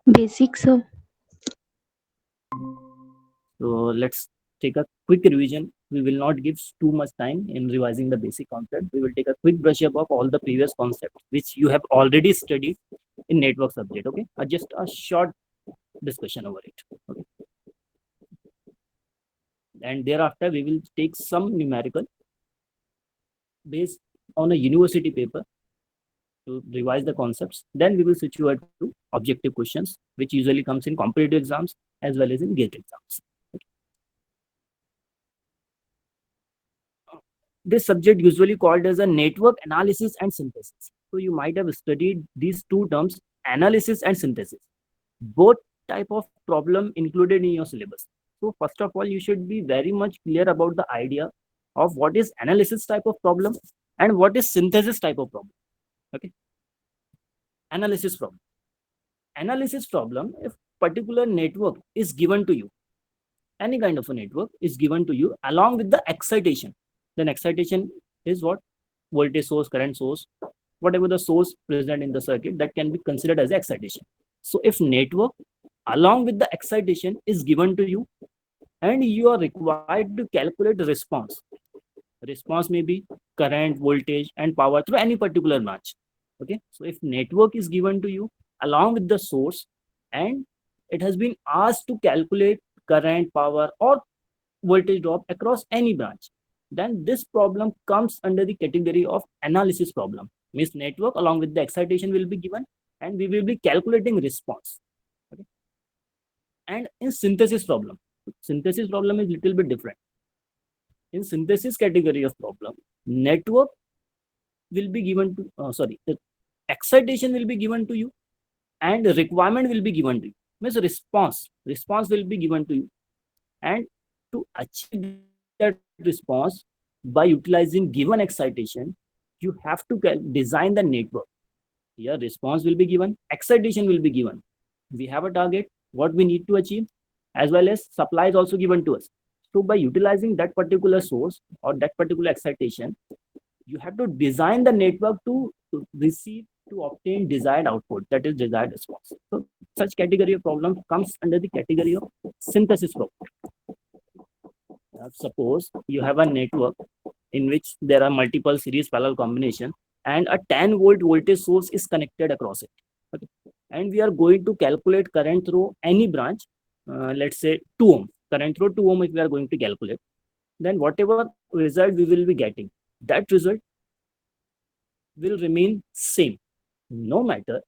Basics of So let's take a quick revision. We will not give too much time in revising the basic concept. We will take a quick brush up of all the previous concepts which you have already studied in network subject. Okay, just a short discussion over it. Okay, and thereafter we will take some numerical based on a university paper to revise the concepts. Then we will switch over to objective questions, which usually comes in competitive exams as well as in GATE exams. This subject usually called as a network analysis and synthesis. So you might have studied these two terms, analysis and synthesis. Both type of problem included in your syllabus. So first of all, you should be very much clear about the idea of what is analysis type of problem and what is synthesis type of problem. Okay, analysis problem. Analysis problem, if particular network is given to you, any kind of a network is given to you along with the excitation, then excitation is what? Voltage source, current source, whatever the source present in the circuit, that can be considered as excitation. So if network along with the excitation is given to you and you are required to calculate response, response may be current, voltage and power through any particular branch. Okay, so if network is given to you along with the source and it has been asked to calculate current, power or voltage drop across any branch, then this problem comes under the category of analysis problem. Means network along with the excitation will be given and we will be calculating response. Okay? And in synthesis problem is little bit different. In synthesis category of problem, network will be given to, the excitation will be given to you and requirement will be given to you. Means response will be given to you, and to achieve that response by utilizing given excitation, you have to design the network. Here response will be given, excitation will be given, we have a target what we need to achieve, as well as supply is also given to us. So by utilizing that particular source or that particular excitation, you have to design the network to receive, to obtain desired output, that is desired response. So such category of problem comes under the category of synthesis problem. Suppose you have a network in which there are multiple series parallel combination and a 10-volt voltage source is connected across it. Okay. And we are going to calculate current through any branch, let's say 2 ohm. Current through 2 ohm if we are going to calculate, then whatever result we will be getting, that result will remain same no matter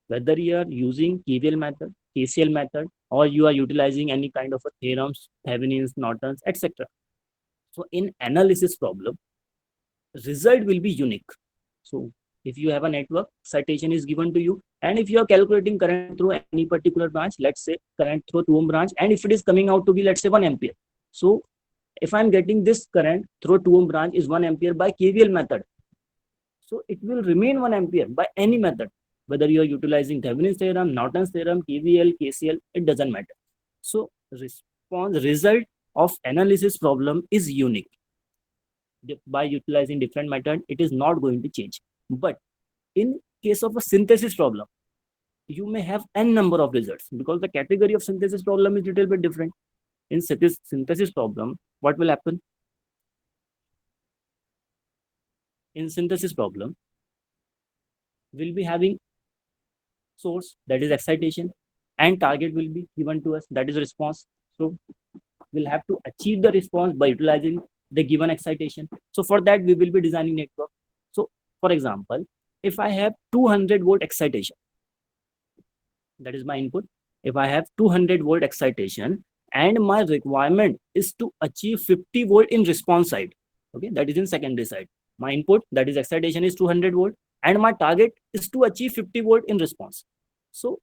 whether you are using KVL method, KCL method, or you are utilizing any kind of a theorems, Thevenin's, Norton's, etc. So in analysis problem, result will be unique. So if you have a network, citation is given to you, and if you are calculating current through any particular branch, let's say current through 2 ohm branch, and if it is coming out to be, let's say, 1 ampere. So if I'm getting this current through 2 ohm branch is 1 ampere by KVL method, so it will remain 1 ampere by any method, whether you are utilizing Thevenin's theorem, Norton's theorem, KVL, KCL, it doesn't matter. So result of analysis problem is unique. By utilizing different method, it is not going to change. But in case of a synthesis problem, you may have n number of results because the category of synthesis problem is little bit different. In synthesis problem, what will happen? In synthesis problem, we'll be having source, that is excitation, and target will be given to us, that is response. So we'll have to achieve the response by utilizing the given excitation. So for that, we will be designing network. So for example, if I have 200-volt excitation, that is my input. If I have 200-volt excitation and my requirement is to achieve 50-volt in response side, okay, that is in secondary side. My input, that is excitation, is 200-volt, and my target is to achieve 50-volt in response. So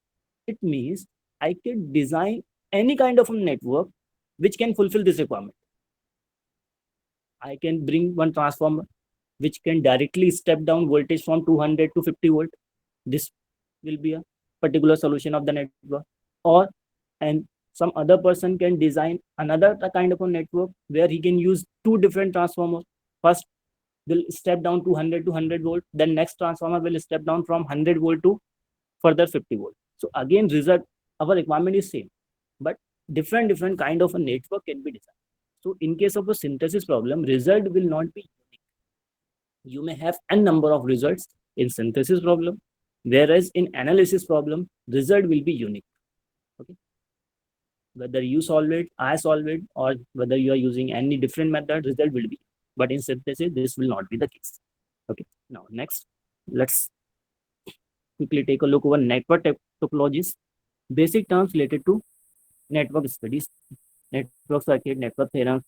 it means I can design any kind of a network which can fulfill this requirement. I can bring one transformer which can directly step down voltage from 200 to 50 volt. This will be a particular solution of the network. Or and some other person can design another kind of a network where he can use two different transformers. First will step down to 100 to 100 volt, then next transformer will step down from 100 volt to further 50 volt. So again, result, our requirement is same, but different kind of a network can be designed. So in case of a synthesis problem, result will not be unique. You may have n number of results in synthesis problem, whereas in analysis problem, result will be unique. Okay. Whether you solve it, I solve it, or whether you are using any different method, result will be. But in synthesis, this will not be the case. Okay. Now next, let's quickly take a look over network topologies, basic terms related to network studies, network circuit, network theorem,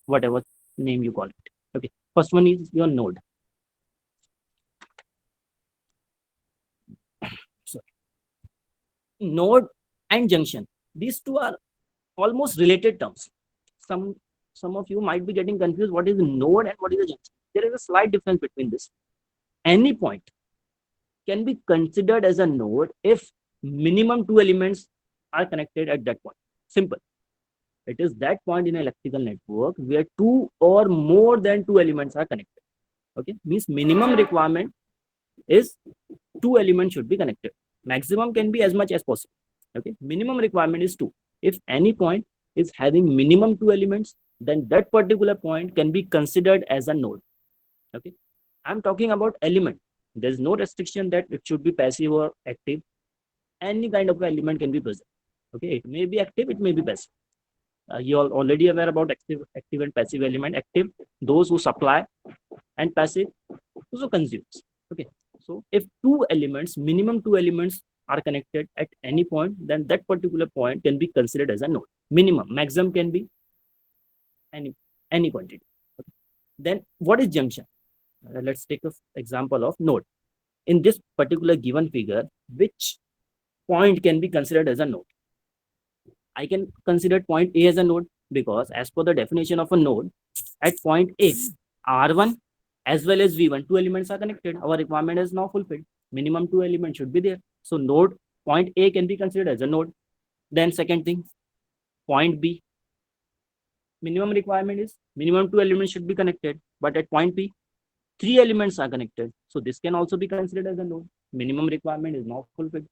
whatever name you call it. Okay. First one is your node. Sorry. Node and junction. These two are almost related terms. Some of you might be getting confused. What is a node and what is a junction? There is a slight difference between this. Any point can be considered as a node if minimum two elements are connected at that point. Simple. It is that point in an electrical network where two or more than two elements are connected. Okay, means minimum requirement is two elements should be connected. Maximum can be as much as possible. Okay, minimum requirement is two. If any point is having minimum two elements, then that particular point can be considered as a node. Okay, I'm talking about element. There's no restriction that it should be passive or active. Any kind of element can be present. Okay, it may be active, it may be passive. You are already aware about active and passive element. Active, those who supply, and passive, those who consumes. Okay, so if two elements, minimum two elements are connected at any point, then that particular point can be considered as a node. Minimum, maximum can be any quantity. Okay. Then what is junction? Let's take an example of node. In this particular given figure, which point can be considered as a node? I can consider point A as a node because as per the definition of a node, at point A, R1 as well as V1, two elements are connected. Our requirement is now fulfilled. Minimum two elements should be there. So node point A can be considered as a node. Then second thing, point B. Minimum requirement is minimum two elements should be connected. But at point B, three elements are connected. So this can also be considered as a node. Minimum requirement is not fulfilled.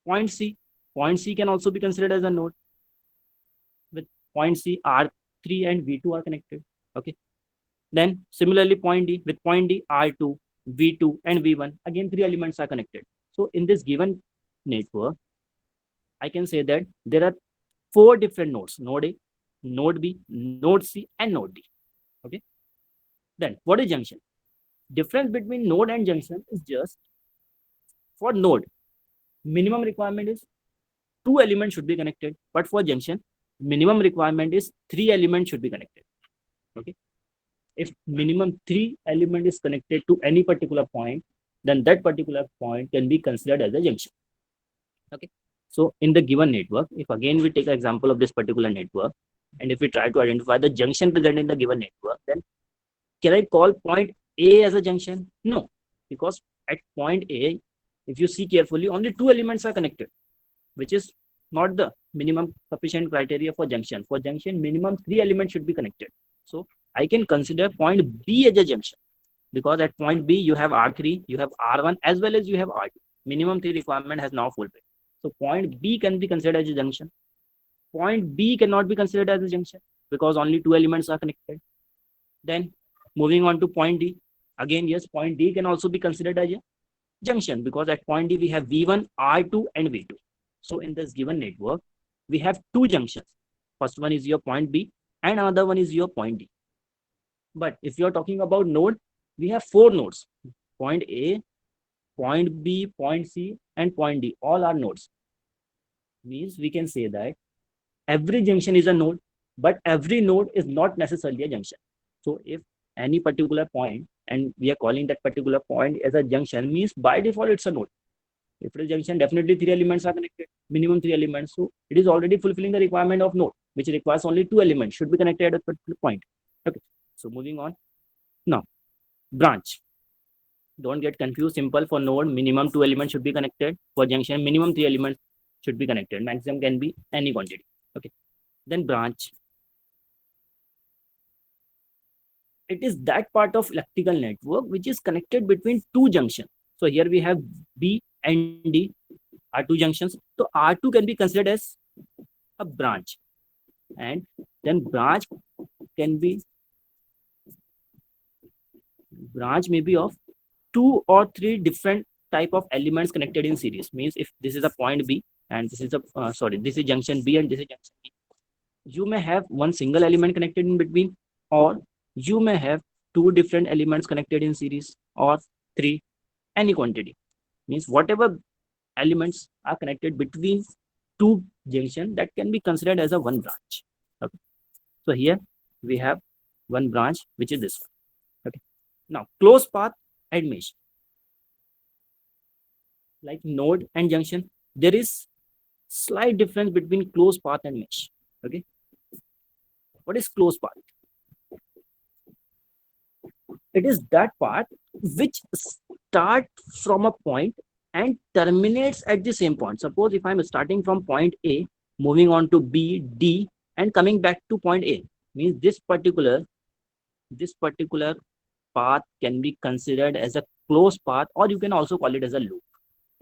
Point C. Point C can also be considered as a node. With point C, R3 and V2 are connected. Okay. Then similarly, point D, with point D, R2, V2, and V1, again, three elements are connected. So in this given network, I can say that there are four different nodes, node A, node B, node C, and node D. Okay. Then what is junction? Difference between node and junction is just for node, minimum requirement is two elements should be connected, but for junction, minimum requirement is three elements should be connected. Okay. If minimum three element is connected to any particular point, then that particular point can be considered as a junction. Okay. So in the given network, if again we take an example of this particular network, and if we try to identify the junction present in the given network, then can I call point A as a junction? No, because at point A, if you see carefully, only two elements are connected, which is not the minimum sufficient criteria for junction. For junction, minimum three elements should be connected. So I can consider point B as a junction because at point B you have R3, you have R1 as well as you have R2. Minimum three requirement has now fulfilled. So point B can be considered as a junction. Point B cannot be considered as a junction because only two elements are connected. Then moving on to point D. Again, yes, point D can also be considered as a junction because at point D we have V1, R2 and V2. So in this given network, we have two junctions. First one is your point B and another one is your point D. But if you're talking about node, we have four nodes. Point A, point B, point C, and point D. All are nodes. Means we can say that every junction is a node, but every node is not necessarily a junction. So if any particular point, and we are calling that particular point as a junction, means by default it's a node. If it is junction, definitely three elements are connected, minimum three elements. So it is already fulfilling the requirement of node, which requires only two elements should be connected at a particular point. Okay. So moving on. Now, branch. Don't get confused. Simple. For node, minimum two elements should be connected. For junction, minimum three elements should be connected. Maximum can be any quantity. Okay. Then branch. It is that part of electrical network which is connected between two junctions. So here we have B and D. R2 junctions. So R2 can be considered as a branch, and then branch may be of 2 or 3 different type of elements connected in series. Means if this is a point B and this is this is junction B and this is junction B, you may have one single element connected in between, or you may have 2 different elements connected in series, or 3, any quantity. Means whatever elements are connected between 2 junction, that can be considered as a one branch. Okay. So here we have one branch, which is this one. Okay. Now closed path and mesh, like node and junction, there is slight difference between closed path and mesh. Okay. What is closed path? It is that path which start from a point and terminates at the same point. Suppose if I'm starting from point A, moving on to B, D, and coming back to point A, means this particular path can be considered as a closed path, or you can also call it as a loop.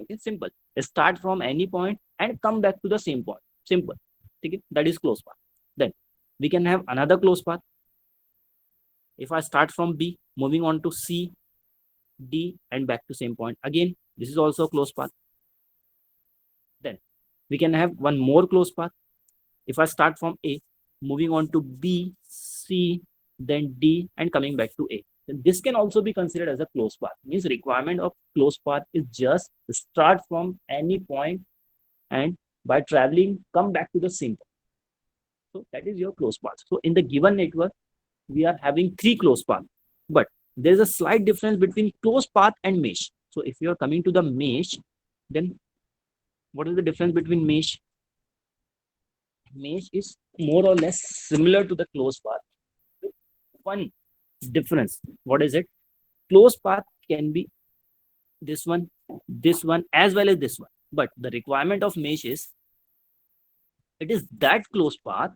Okay, simple. Start from any point and come back to the same point. Simple. Okay, that is closed path. Then we can have another closed path. If I start from B, moving on to C, D, and back to same point, again this is also a closed path. Then we can have one more closed path. If I start from A, moving on to B, C, then D, and coming back to A, then this can also be considered as a closed path. Means requirement of closed path is just start from any point and by traveling come back to the same point. So that is your closed path. So in the given network, we are having 3 closed paths, but there is a slight difference between closed path and mesh. So if you are coming to the mesh, then what is the difference between mesh? Mesh is more or less similar to the closed path. One difference, what is it? Closed path can be this one, as well as this one. But the requirement of mesh is, it is that closed path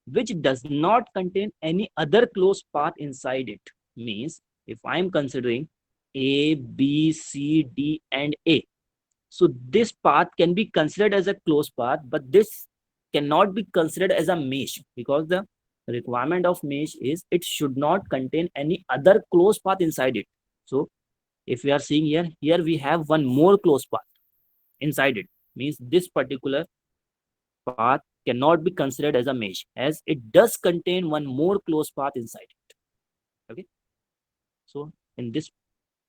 which does not contain any other closed path inside it. Means if I am considering A, B, C, D, and A, so this path can be considered as a closed path, but this cannot be considered as a mesh, because the requirement of mesh is it should not contain any other closed path inside it. So if we are seeing here we have one more closed path inside it. Means this particular path cannot be considered as a mesh, as it does contain one more closed path inside it. Okay. So in this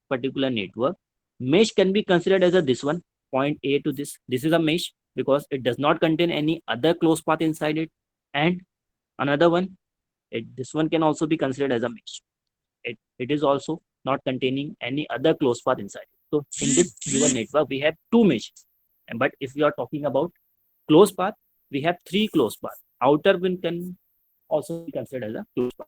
particular network, mesh can be considered as a this one, point A to this. This is a mesh because it does not contain any other closed path inside it. And another one, this one can also be considered as a mesh. It is also not containing any other closed path inside it. So in this given network, we have 2 meshes. But if we are talking about closed path, we have 3 closed paths. Outer one can also be considered as a closed path.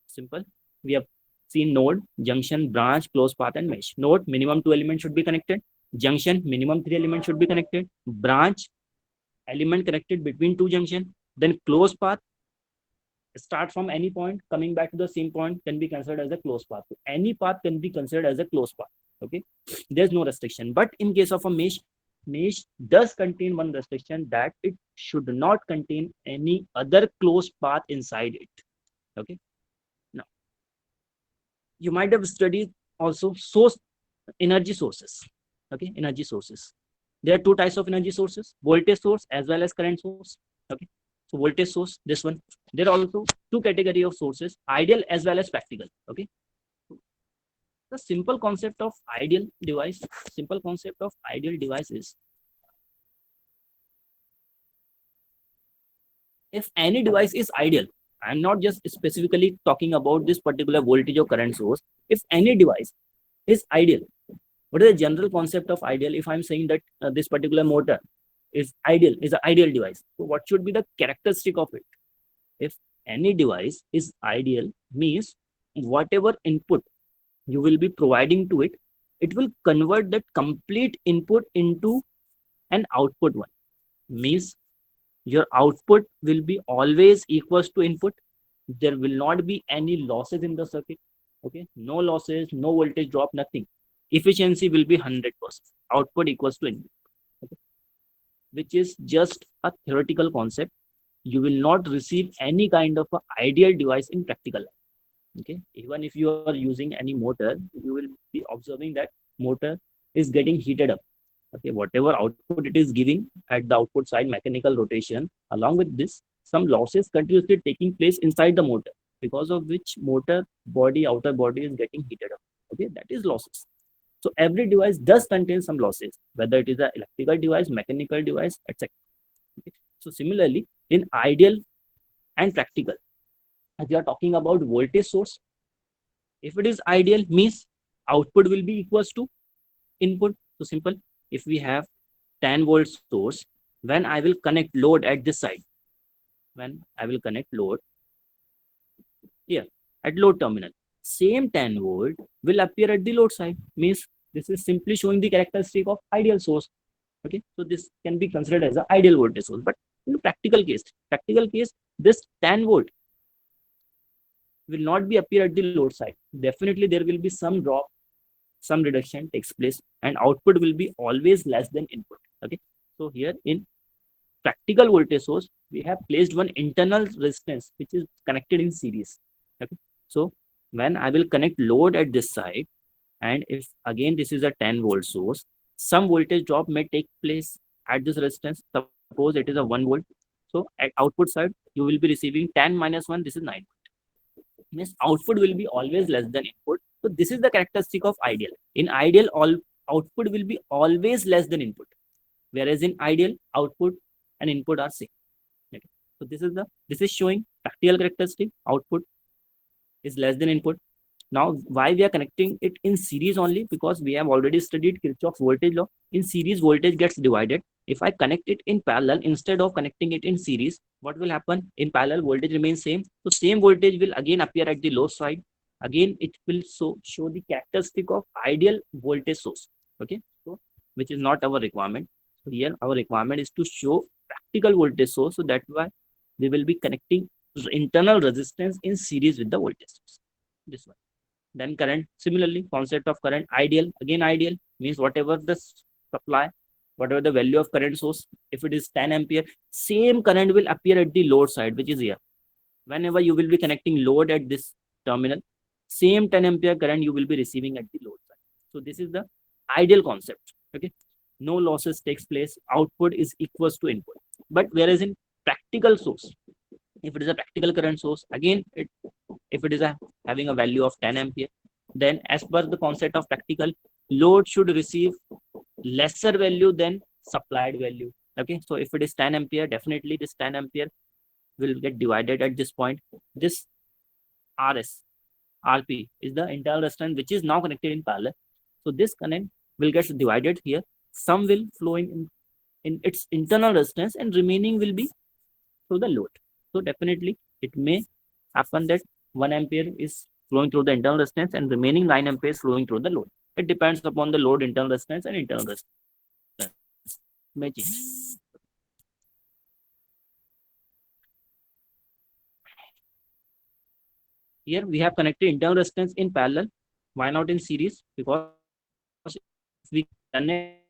Simple. We have seen node, junction, branch, closed path, and mesh. Node, minimum 2 elements should be connected. Junction, minimum 3 elements should be connected. Branch, element connected between 2 junction. Then closed path, start from any point, coming back to the same point, can be considered as a closed path. So any path can be considered as a closed path. Okay, there's no restriction. But in case of a mesh does contain one restriction, that it should not contain any other closed path inside it. Okay. Now, you might have studied also energy sources. Okay, energy sources. There are 2 types of energy sources: voltage source as well as current source. Okay, so voltage source, this one. There are also 2 category of sources: ideal as well as practical. Okay. The simple concept of ideal device is, if any device is ideal, I'm not just specifically talking about this particular voltage or current source. If any device is ideal, what is the general concept of ideal? If I'm saying that this particular motor is ideal, is an ideal device, so what should be the characteristic of it? If any device is ideal, means whatever input you will be providing to it, it will convert that complete input into an output one. Means your output will be always equals to input. There will not be any losses in the circuit. Okay, no losses, no voltage drop, nothing. Efficiency will be 100%. Output equals to input. Okay. which is just a theoretical concept. You will not receive any kind of a ideal device in practical life. Okay, even if you are using any motor, you will be observing that motor is getting heated up. Okay, whatever output it is giving at the output side, mechanical rotation, along with this, some losses continuously taking place inside the motor, because of which motor body, outer body is getting heated up. Okay, that is losses. So every device does contain some losses, whether it is an electrical device, mechanical device, etc. Okay. So similarly, in ideal and practical, if you are talking about voltage source, if it is ideal, means output will be equals to input. So simple. If we have 10 volt source, when I will connect load at this side, when I will connect load here at load terminal, same 10 volt will appear at the load side. Means this is simply showing the characteristic of ideal source. Okay, so this can be considered as an ideal voltage source. But in practical case, this 10 volt will not be appear at the load side. Definitely there will be some drop, some reduction takes place, and output will be always less than input. Okay, so here in practical voltage source, we have placed one internal resistance which is connected in series. Okay, so when I will connect load at this side, and if again this is a 10 volt source, some voltage drop may take place at this resistance. Suppose it is a 1 volt. So at output side, you will be receiving 10 minus 1, this is 9. Means output will be always less than input. So this is the characteristic of ideal. In ideal, all output will be always less than input, whereas in ideal, output and input are same. Okay. So this is showing practical characteristic. Output is less than input. Now, why we are connecting it in series only? Because we have already studied Kirchhoff's voltage law. In series, voltage gets divided. If I connect it in parallel instead of connecting it in series, what will happen? In parallel, voltage remains same. So same voltage will again appear at the low side. Again, it will show the characteristic of ideal voltage source. Okay, so which is not our requirement. So here our requirement is to show practical voltage source. So that's why we will be connecting internal resistance in series with the voltage source. This one. Then current, similarly, concept of current, ideal. Again, ideal means whatever the supply, whatever the value of current source, if it is 10 ampere, same current will appear at the load side, which is here. Whenever you will be connecting load at this terminal, same 10 ampere current you will be receiving at the load side. So this is the ideal concept. Okay, no losses takes place, output is equals to input. But whereas in practical source, if it is a practical current source, again if it is having a value of 10 ampere, then as per the concept of practical, load should receive lesser value than supplied value. Okay, so if it is 10 ampere, definitely this 10 ampere will get divided at this point. This rs rp is the internal resistance which is now connected in parallel. So this current will get divided here. Some will flow in its internal resistance, and remaining will be through the load. So definitely it may happen that 1 ampere is flowing through the internal resistance and remaining 9 ampere is flowing through the load. It depends upon the load, internal resistance and internal resistance. May change. Here we have connected internal resistance in parallel. Why not in series? Because if we connect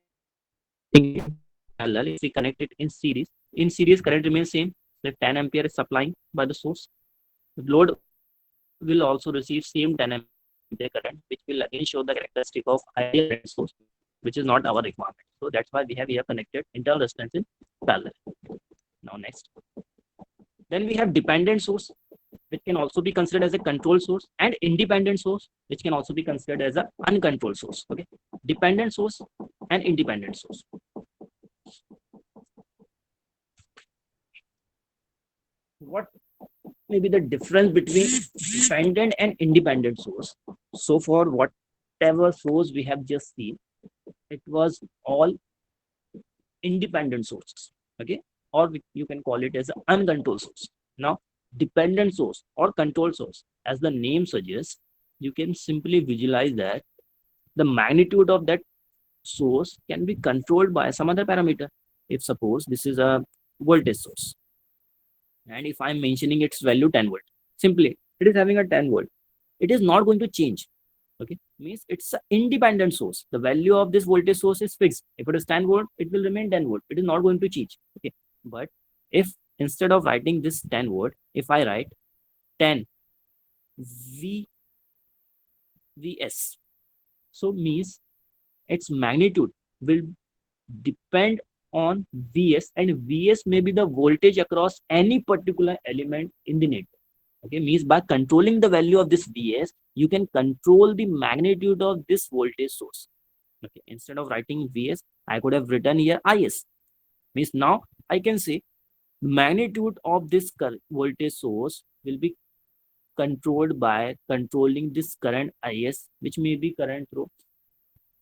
in parallel, if we connect it in series current remains same. So if 10 ampere is supplying by the source, the load will also receive same 10 ampere current, which will again show the characteristic of ideal current source, which is not our requirement. So that's why we have here connected internal resistance in parallel. Now next. Then we have dependent source, which can also be considered as a control source, and independent source, which can also be considered as an uncontrolled source. Okay, dependent source and independent source. What may be the difference between dependent and independent source? So for whatever source we have just seen, it was all independent sources. Okay, or you can call it as an uncontrolled source. Now, dependent source or control source, as the name suggests, you can simply visualize that the magnitude of that source can be controlled by some other parameter. If suppose this is a voltage source, and if I'm mentioning its value 10 volt, simply it is having a 10 volt, it is not going to change. Okay, means it's an independent source. The value of this voltage source is fixed. If it is 10 volt, it will remain 10 volt. It is not going to change. Okay, but if instead of writing this 10 volt, if I write 10 V Vs, so means its magnitude will depend on Vs, and Vs may be the voltage across any particular element in the network. Okay, means by controlling the value of this Vs, you can control the magnitude of this voltage source. Okay, instead of writing Vs, I could have written here Is. Means now I can say magnitude of this voltage source will be controlled by controlling this current Is, which may be current through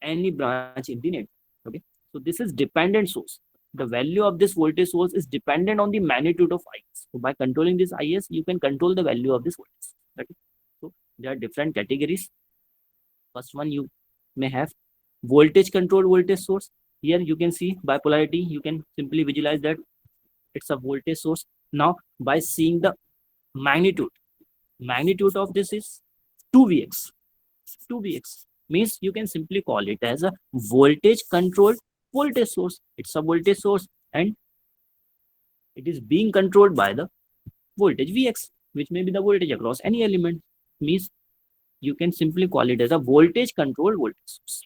any branch in the network. Okay, so this is dependent source. The value of this voltage source is dependent on the magnitude of Is. So by controlling this Is, you can control the value of this voltage. Okay, so there are different categories. First one, you may have voltage controlled voltage source. Here you can see by polarity, you can simply visualize that it's a voltage source. Now by seeing the magnitude of this is 2Vx. 2Vx means you can simply call it as a voltage controlled voltage source. It's a voltage source and it is being controlled by the voltage Vx, which may be the voltage across any element. Means you can simply call it as a voltage controlled voltage source.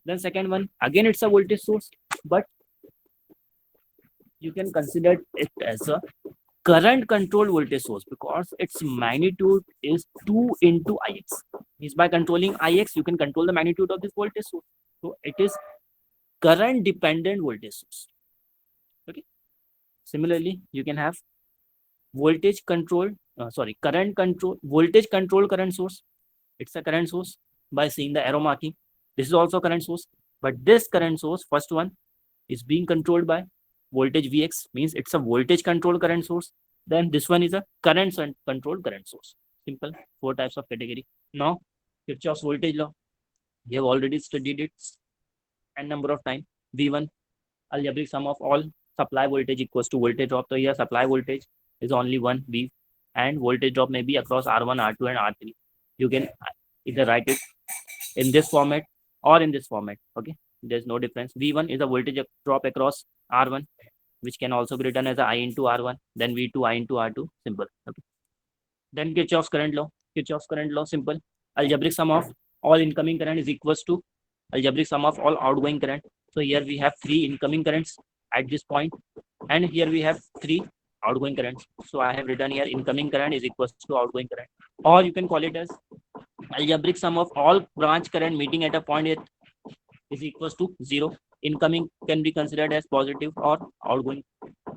Then second one, again it's a voltage source, but you can consider it as a current controlled voltage source because its magnitude is 2 into Ix. Means by controlling Ix, you can control the magnitude of this voltage source. So it is current dependent voltage source. Okay. Similarly, you can have voltage controlled, current control, voltage control current source. It's a current source by seeing the arrow marking. This is also current source, but this current source, first one, is being controlled by voltage Vx, means it's a voltage controlled current source. Then this one is a current controlled current source. Simple, 4 types of category. Now, Kirchhoff's voltage law, we have already studied it n number of time. V1, algebraic sum of all supply voltage equals to voltage drop. So here supply voltage is only one V, and voltage drop may be across R1, R2, and R3. You can either write it in this format or in this format. Okay, there's no difference. V1 is a voltage drop across R1, which can also be written as I into R1, then V2 I into R2. Simple. Okay. Then Kirchhoff's current law. Kirchhoff's current law, simple. Algebraic sum of all incoming current is equals to algebraic sum of all outgoing current. So here we have 3 incoming currents at this point, and here we have 3 outgoing currents. So I have written here incoming current is equals to outgoing current, or you can call it as algebraic sum of all branch current meeting at a point is equals to 0. Incoming can be considered as positive or outgoing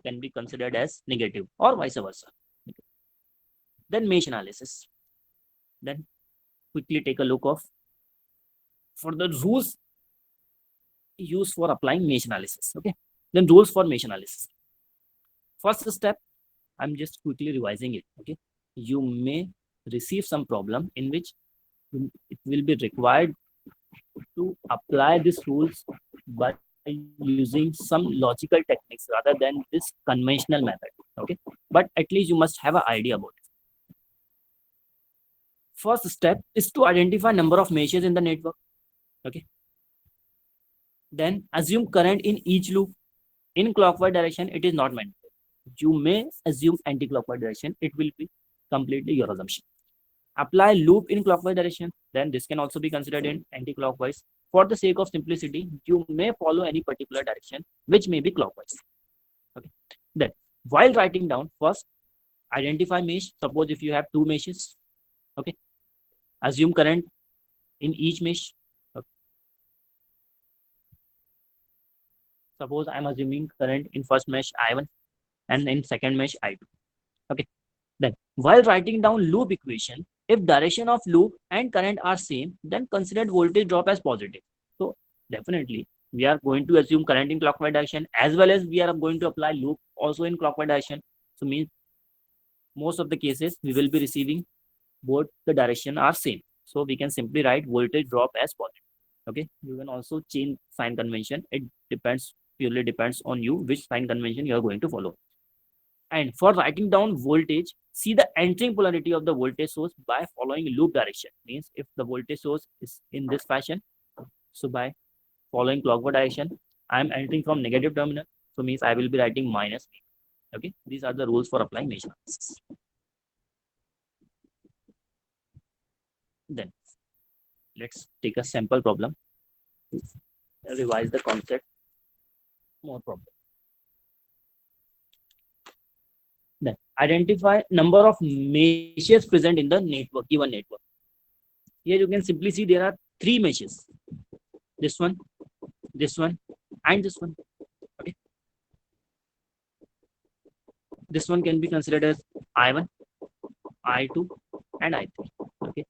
can be considered as negative or vice versa. Then mesh analysis. Then quickly take a look of for the rules used for applying mesh analysis. Okay. Then rules for mesh analysis. First step, I'm just quickly revising it. Okay. You may receive some problem in which it will be required to apply these rules by using some logical techniques rather than this conventional method. Okay, but at least you must have an idea about it. First step is to identify number of meshes in the network. Okay, then assume current in each loop. In clockwise direction, it is not mandatory. You may assume anti-clockwise direction. It will be completely your assumption. Apply loop in clockwise direction, then this can also be considered in anti-clockwise. For the sake of simplicity, you may follow any particular direction which may be clockwise. Okay. Then while writing down, first identify mesh. Suppose if you have 2 meshes, okay, assume current in each mesh. Okay. Suppose I'm assuming current in first mesh I1 and in second mesh I2. Okay. Then while writing down loop equation, if direction of loop and current are same, then consider voltage drop as positive. So definitely we are going to assume current in clockwise direction as well as we are going to apply loop also in clockwise direction. So means most of the cases we will be receiving both the direction are same. So we can simply write voltage drop as positive. Okay. You can also change sign convention. It purely depends on you which sign convention you are going to follow. And for writing down voltage, see the entering polarity of the voltage source by following loop direction. Means if the voltage source is in this fashion, so by following clockwise direction, I am entering from negative terminal. So means I will be writing minus. Okay, these are the rules for applying mesh analysis. Then let's take a sample problem. Revise the concept more problem. Then identify number of meshes present in the network, given network. Here you can simply see there are three meshes. This one, and this one. Okay. This one can be considered as I1, I2, and I3. Okay.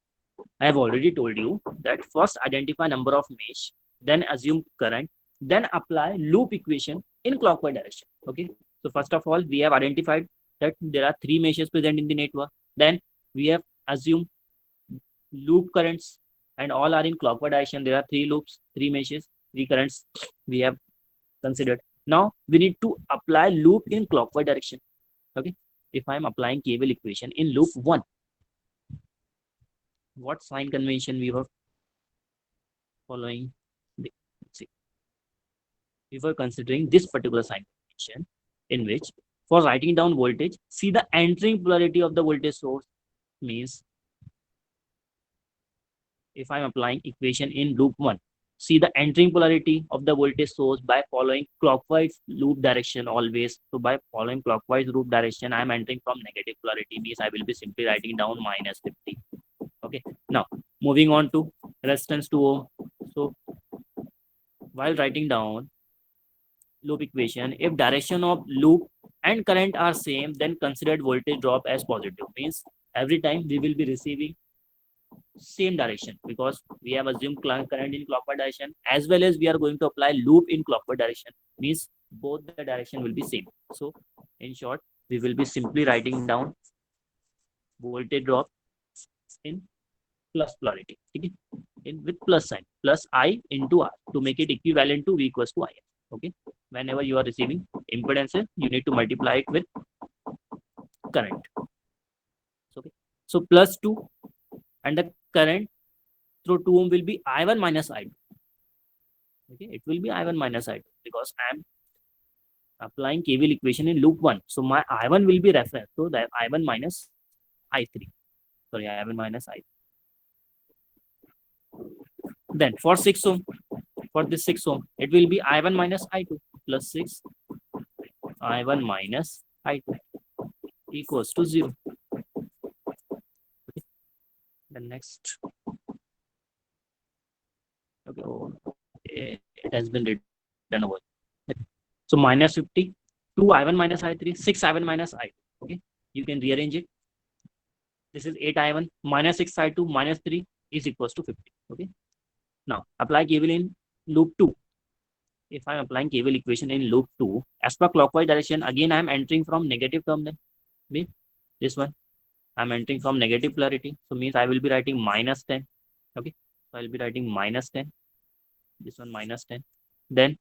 I have already told you that first identify number of mesh, then assume current, then apply loop equation in clockwise direction. Okay. So first of all, we have identified that there are three meshes present in the network. Then we have assumed loop currents and all are in clockwise direction. There are three loops, three meshes, three currents we have considered. Now we need to apply loop in clockwise direction. Okay. If I am applying KVL equation in loop 1, what sign convention we were following? See, we were considering this particular sign convention in which for writing down voltage, see the entering polarity of the voltage source. Means if I'm applying equation in loop 1, see the entering polarity of the voltage source by following clockwise loop direction always. So by following clockwise loop direction, I'm entering from negative polarity. Means I will be simply writing down minus 50. Okay. Now moving on to resistance to ohm. So while writing down loop equation, if direction of loop and current are same, then considered voltage drop as positive. Means every time we will be receiving same direction because we have assumed current in clockwise direction as well as we are going to apply loop in clockwise direction. Means both the direction will be same. So in short, we will be simply writing down voltage drop in plus polarity. Okay? In with plus sign, plus I into R to make it equivalent to V equals to I. Okay. Whenever you are receiving impedances, you need to multiply it with current. Okay. So plus 2 and the current through 2 ohm will be I1 minus I2. Okay. It will be I1 minus I2 because I am applying KVL equation in loop 1. So my I1 will be reference. So that I1 minus I3. Sorry, I1 minus I3. Then for 6 ohm, for this 6 ohm, it will be I1 minus I2 plus 6 I1 minus I2 equals to 0. Okay. The next, okay, oh, it has been written over. So minus 50, 2 I1 minus I3, 6 I1 minus I2. Okay, you can rearrange it. This is 8 I1 minus 6 I2 minus 3 is equals to 50. Okay. Now apply KVL in loop 2. If I am applying KVL equation in loop 2, as per clockwise direction, again I am entering from negative terminal. Means this one, I am entering from negative polarity. So means I will be writing minus 10. Okay. So I will be writing minus 10. This one minus 10. Then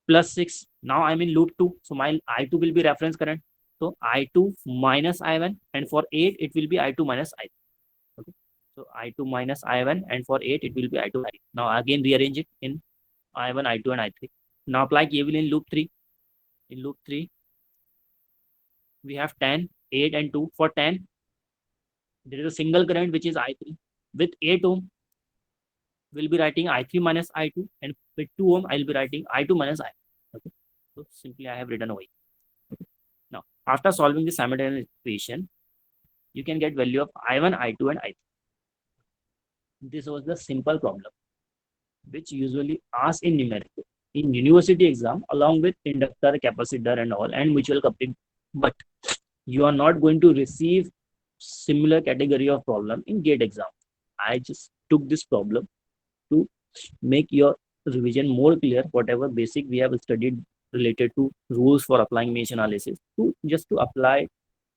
plus 6. Now I'm in loop 2. So my I2 will be reference current. So I2 minus I1 and for 8 it will be I2 minus I3. Okay. So I2 minus I1 and for 8 it will be I2 I3. Now again rearrange it in I1, I2 and I3. Now apply KVL in loop 3. In loop 3 we have 10, 8 and 2. For 10 there is a single current which is I3. With 8 ohm we'll be writing I3 minus I2 and with 2 ohm I'll be writing I2 minus I. Okay. So simply I have written away. Okay. Now after solving the simultaneous equation, you can get value of I1, I2 and I3. This was the simple problem which usually asked in numerical in university exam along with inductor, capacitor and all and mutual coupling. But you are not going to receive similar category of problem in GATE exam. I just took this problem to make your revision more clear, whatever basic we have studied related to rules for applying mesh analysis, to just to apply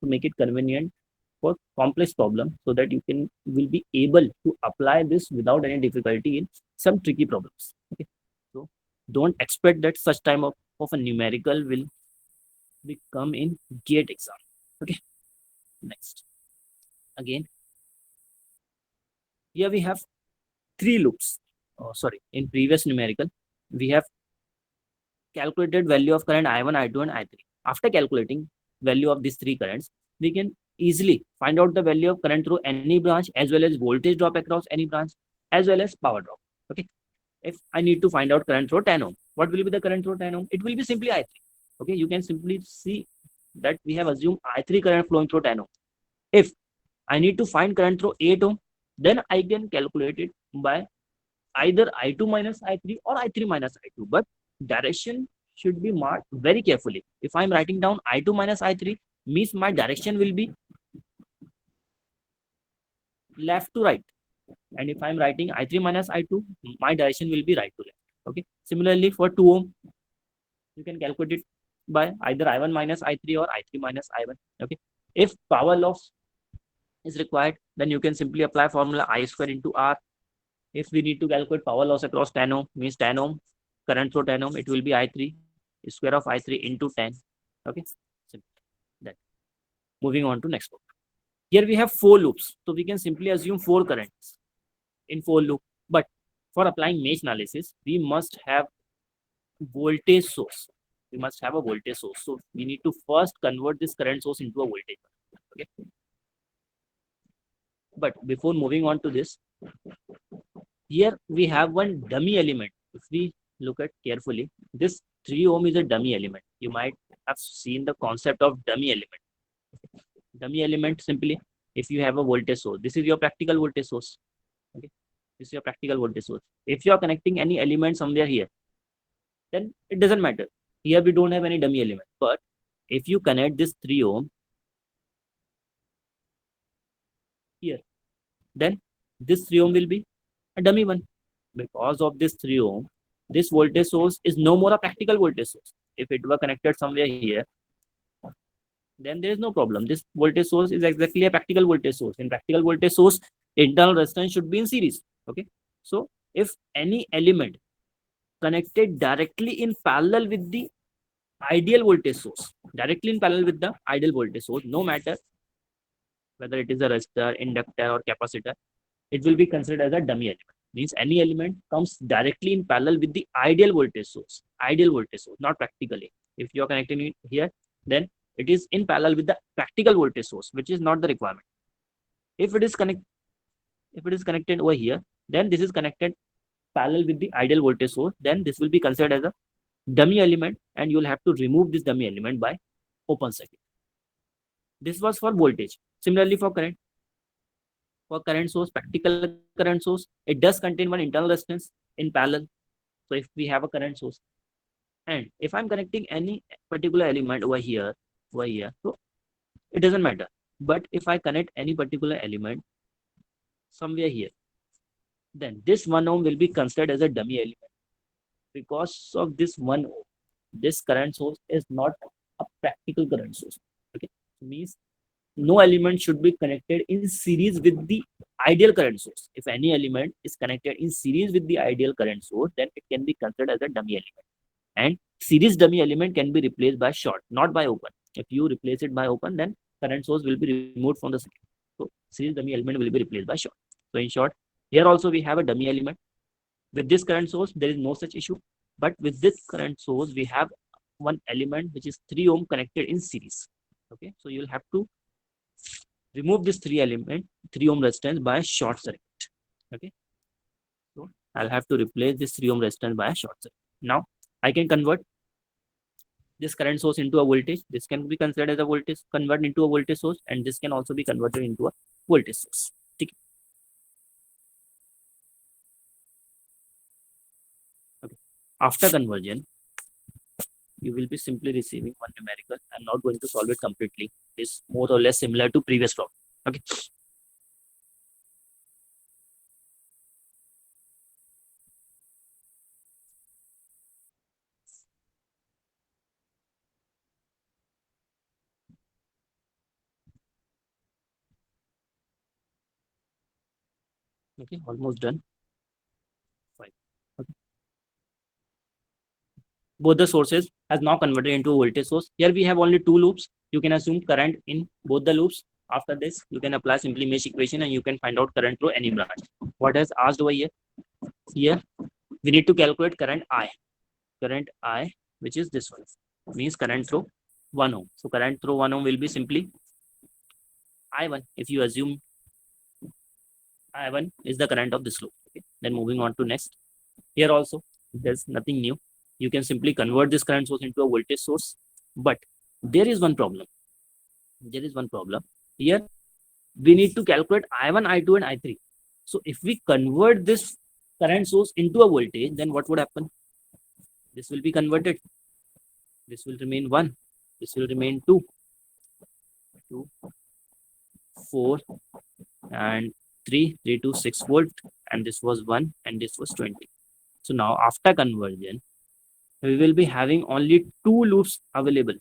to make it convenient for complex problem so that you will be able to apply this without any difficulty in some tricky problems. Okay. So don't expect that such type of a numerical will we come in GATE exam. Okay, next. Again, here we have three loops. Oh, sorry, in previous numerical, we have calculated value of current I1, I2, and I3. After calculating value of these three currents, we can easily find out the value of current through any branch, as well as voltage drop across any branch, as well as power drop. Okay. If I need to find out current through 10 ohm, what will be the current through 10 ohm? It will be simply I3. Okay, you can simply see that we have assumed I3 current flowing through 10 ohm. If I need to find current through 8 ohm, then I can calculate it by either I2 minus I3 or I3 minus I2. But direction should be marked very carefully. If I'm writing down I2 minus I3, means my direction will be left to right. And if I'm writing I3 minus I2, my direction will be right to left. Okay. Similarly, for 2 ohm, you can calculate it by either I1 minus I3 or I3 minus I1. Okay. If power loss is required, then you can simply apply formula I square into R. If we need to calculate power loss across 10 ohm, means 10 ohm, current through 10 ohm, it will be I3, square of I3 into 10. Okay. Simple. That. Moving on to next one. Here we have four loops. So we can simply assume four currents in four loop. But for applying mesh analysis, we must have voltage source. We must have a voltage source. So we need to first convert this current source into a voltage. Okay. But before moving on to this, here we have one dummy element. If we look at carefully, this 3 ohm is a dummy element. You might have seen the concept of dummy element. Dummy element simply, if you have a voltage source, this is your practical voltage source. Okay, this is your practical voltage source. If you are connecting any element somewhere here, then it doesn't matter. Here we don't have any dummy element. But if you connect this 3 ohm here, then this 3 ohm will be a dummy one. Because of this 3 ohm, this voltage source is no more a practical voltage source. If it were connected somewhere here, then there is no problem. This voltage source is exactly a practical voltage source. In practical voltage source, internal resistance should be in series. Okay. So if any element connected directly in parallel with the ideal voltage source, directly in parallel with the ideal voltage source, no matter whether it is a resistor, inductor, or capacitor, it will be considered as a dummy element. Means any element comes directly in parallel with the ideal voltage source. Ideal voltage source, not practically. If you are connecting it here, then it is in parallel with the practical voltage source, which is not the requirement. If it is connected over here, then this is connected parallel with the ideal voltage source. Then this will be considered as a dummy element, and you will have to remove this dummy element by open circuit. This was for voltage. Similarly, for current source, practical current source, it does contain one internal resistance in parallel. So if we have a current source, and if I'm connecting any particular element over here, so it doesn't matter. But if I connect any particular element somewhere here, then this 1 ohm will be considered as a dummy element. Because of this 1 ohm, this current source is not a practical current source. Okay, means no element should be connected in series with the ideal current source. If any element is connected in series with the ideal current source, then it can be considered as a dummy element. And series dummy element can be replaced by short, not by open. If you replace it by open, then current source will be removed from the circuit. So series dummy element will be replaced by short. So in short, here also we have a dummy element. With this current source, there is no such issue. But with this current source, we have one element which is 3 ohm connected in series. Okay, so you'll have to remove this 3 ohm resistance by short circuit. Okay, so I'll have to replace this 3 ohm resistance by a short circuit. Now I can convert this current source into a voltage. This can be considered as a voltage, convert into a voltage source, and this can also be converted into a voltage source. Okay. Okay. After conversion, you will be simply receiving one numerical. I'm not going to solve it completely. It's more or less similar to previous problem. Okay. Okay, almost done. Fine. Okay. Both the sources has now converted into a voltage source. Here we have only two loops. You can assume current in both the loops. After this, you can apply simply mesh equation and you can find out current through any branch. What has asked over here? Here we need to calculate current I. Current I, which is this one, means current through 1 ohm. So current through 1 ohm will be simply I1. If you assume I1 is the current of this loop. Okay. Then moving on to next. Here also, there's nothing new. You can simply convert this current source into a voltage source. But there is one problem. There is one problem. Here, we need to calculate I1, I2, and I3. So if we convert this current source into a voltage, then what would happen? This will be converted. This will remain 1. This will remain 2, 4, and 3 to 6 volt, and this was 1 and this was 20. So now after conversion, we will be having only two loops available,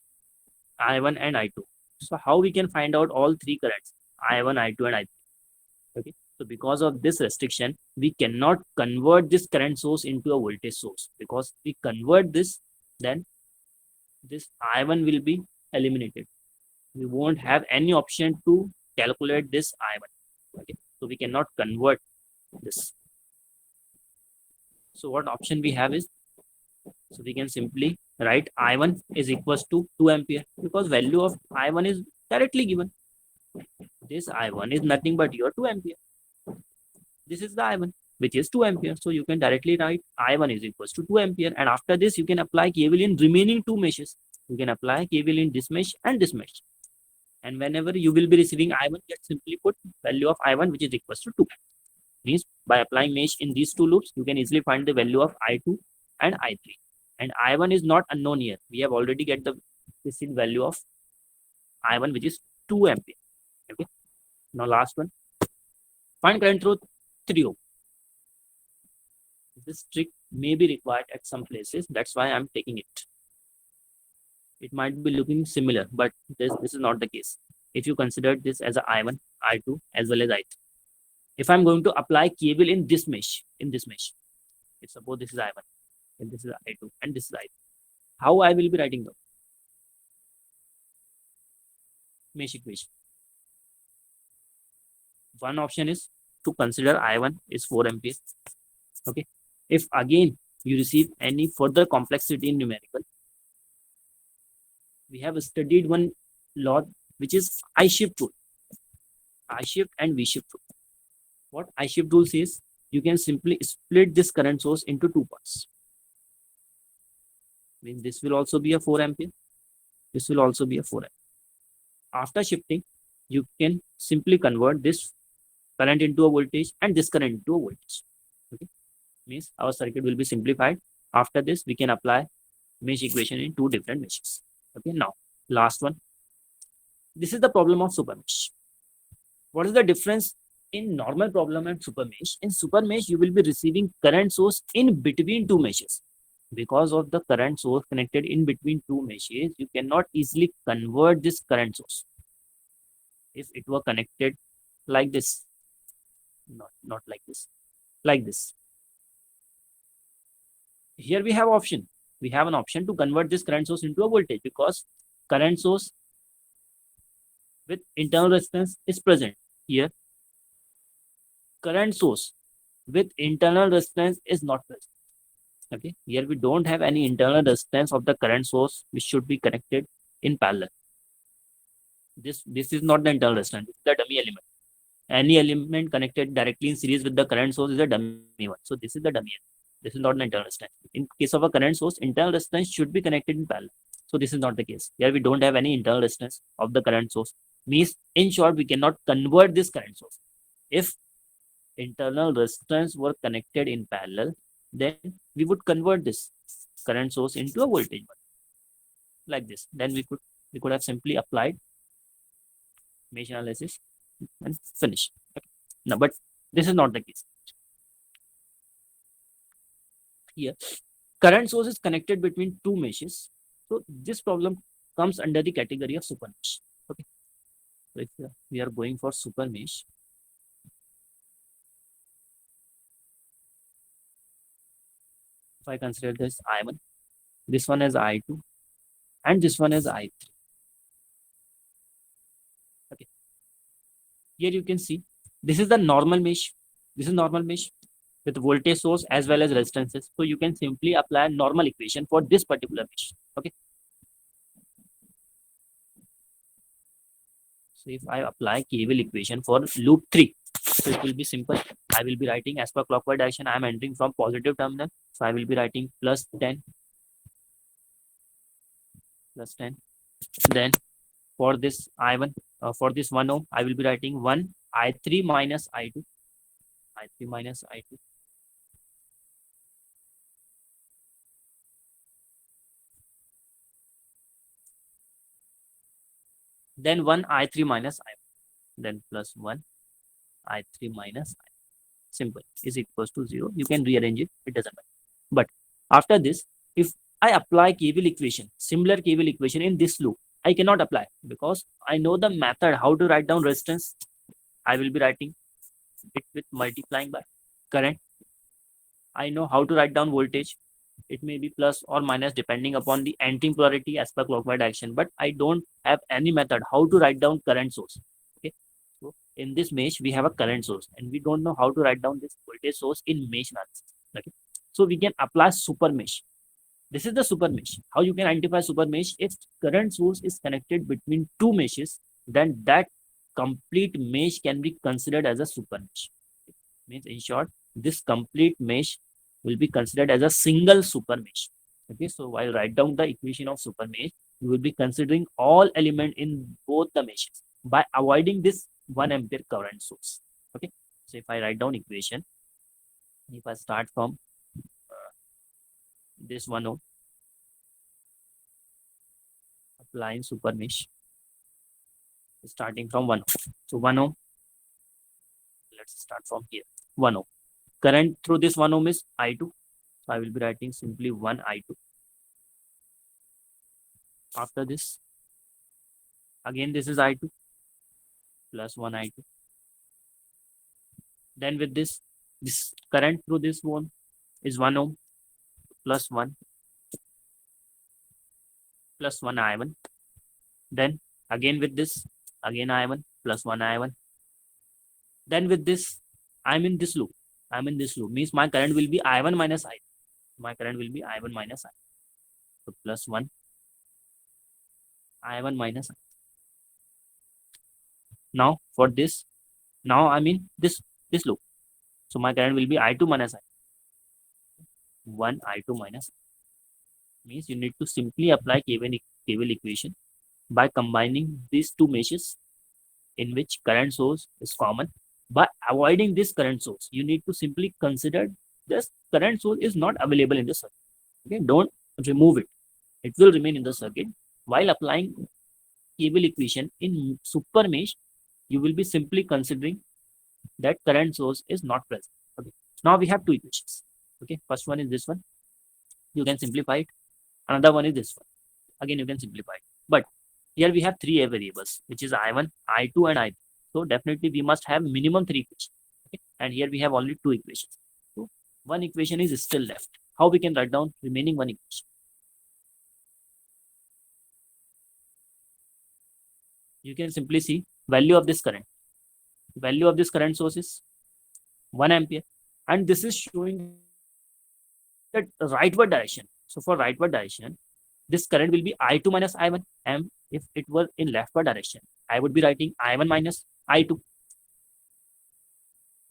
I1 and I2. So how we can find out all three currents, I1, I2, and I3? Okay. So because of this restriction, we cannot convert this current source into a voltage source, because we convert this, then this I1 will be eliminated. We won't have any option to calculate this I1. Okay. So we cannot convert this. So what option we have is, so we can simply write I1 is equals to 2 ampere, because value of I1 is directly given. This I1 is nothing but your 2 ampere. This is the I1, which is 2 ampere. So you can directly write I1 is equals to 2 ampere. And after this, you can apply KVL in remaining two meshes. You can apply KVL in this mesh and this mesh. And whenever you will be receiving I1, just simply put value of I1, which is equals to 2. Means by applying mesh in these two loops, you can easily find the value of I2 and I3. And I1 is not unknown here. We have already get the received value of I1, which is 2 ampere. Okay. Now last one. Find current through 3 ohm. This trick may be required at some places. That's why I'm taking it. It might be looking similar, but this is not the case. If you consider this as a I1, I2, as well as I3. If I'm going to apply KVL in this mesh, if suppose this is I1, and this is I2, and this is I3, how I will be writing the mesh equation? One option is to consider I1 is 4 ampere. Okay. If again you receive any further complexity in numerical, we have studied one law, which is I shift rule. I shift and V shift rule. What I shift rule says, you can simply split this current source into two parts. I mean, this will also be a 4 ampere. This will also be a 4 ampere. After shifting, you can simply convert this current into a voltage and this current into a voltage. Okay. Means our circuit will be simplified. After this, we can apply mesh equation in two different meshes. Okay. Now, last one. This is the problem of super mesh. What is the difference in normal problem and super mesh? In super mesh, you will be receiving current source in between two meshes. Because of the current source connected in between two meshes, you cannot easily convert this current source. If it were connected like this, not like this, like this. Here we have option. We have an option to convert this current source into a voltage, because current source with internal resistance is present here. Current source with internal resistance is not present. Okay, here we don't have any internal resistance of the current source which should be connected in parallel. This is not the internal resistance, it's the dummy element. Any element connected directly in series with the current source is a dummy one. So this is the dummy element. This is not an internal resistance. In case of a current source, internal resistance should be connected in parallel. So this is not the case. Here we don't have any internal resistance of the current source. Means, in short, we cannot convert this current source. If internal resistance were connected in parallel, then we would convert this current source into a voltage one, like this. Then we could have simply applied mesh analysis and finish. Okay. No, but this is not the case. Here, current source is connected between two meshes. So this problem comes under the category of super mesh. Okay. So if we are going for super mesh, if I consider this I1, this one as I2, and this one is I3. Okay, here you can see this is the normal mesh. This is normal mesh with voltage source as well as resistances. So you can simply apply normal equation for this particular mesh. Okay. So if I apply KVL equation for loop 3, so it will be simple. I will be writing as per clockwise direction. I am entering from positive terminal. So I will be writing plus 10, plus 10. Then for this I1, for this 1 ohm, I will be writing 1 I3 minus I2. I3 minus I2. Then 1 I3 minus I1. Then plus 1 I3 minus I. Simple is equals to 0. You can rearrange it. It doesn't matter. But after this, if I apply KVL equation, similar KVL equation in this loop, I cannot apply because I know the method how to write down resistance. I will be writing it with multiplying by current. I know how to write down voltage. It may be plus or minus depending upon the anti-polarity as per clockwise direction, but I don't have any method how to write down current source. Okay, so in this mesh we have a current source and we don't know how to write down this voltage source in mesh analysis. Okay, so we can apply super mesh. This is the super mesh. How you can identify super mesh? If current source is connected between two meshes, then that complete mesh can be considered as a super mesh. Means in short, this complete mesh will be considered as a single super mesh. Okay, so while write down the equation of super mesh, you will be considering all element in both the meshes by avoiding this 1 ampere current source. Okay, so if I write down equation, if I start from this one ohm, applying super mesh, starting from 1 ohm. So 1 ohm, let's start from here. 1 ohm. Current through this 1 ohm is I2. So I will be writing simply 1 I2. After this, again this is I2 plus 1 I2. Then with this current through this one is 1 ohm plus 1 plus 1 I1. Then again with this, again I1 plus 1 I1. Then with this, I'm in this loop. I'm in this loop. Means my current will be I1 minus I. My current will be I1 minus I. So plus 1 I1 minus I. Now for this, now I'm in this loop. So my current will be I2 minus I. 1 I2 minus I. Means you need to simply apply KVL equation by combining these two meshes in which current source is common. By avoiding this current source, you need to simply consider this current source is not available in the circuit. Okay, don't remove it. It will remain in the circuit. While applying KVL equation in super mesh, you will be simply considering that current source is not present. Okay. Now we have two equations. Okay, first one is this one. You can simplify it. Another one is this one. Again, you can simplify it. But here we have three variables, which is I1, I2, and I3. So definitely we must have minimum three equations. Okay? And here we have only two equations. So one equation is still left. How we can write down remaining one equation? You can simply see value of this current. Value of this current source is 1 ampere. And this is showing that rightward direction. So for rightward direction, this current will be I2 minus I1. And if it were in leftward direction, I would be writing I1 minus I2.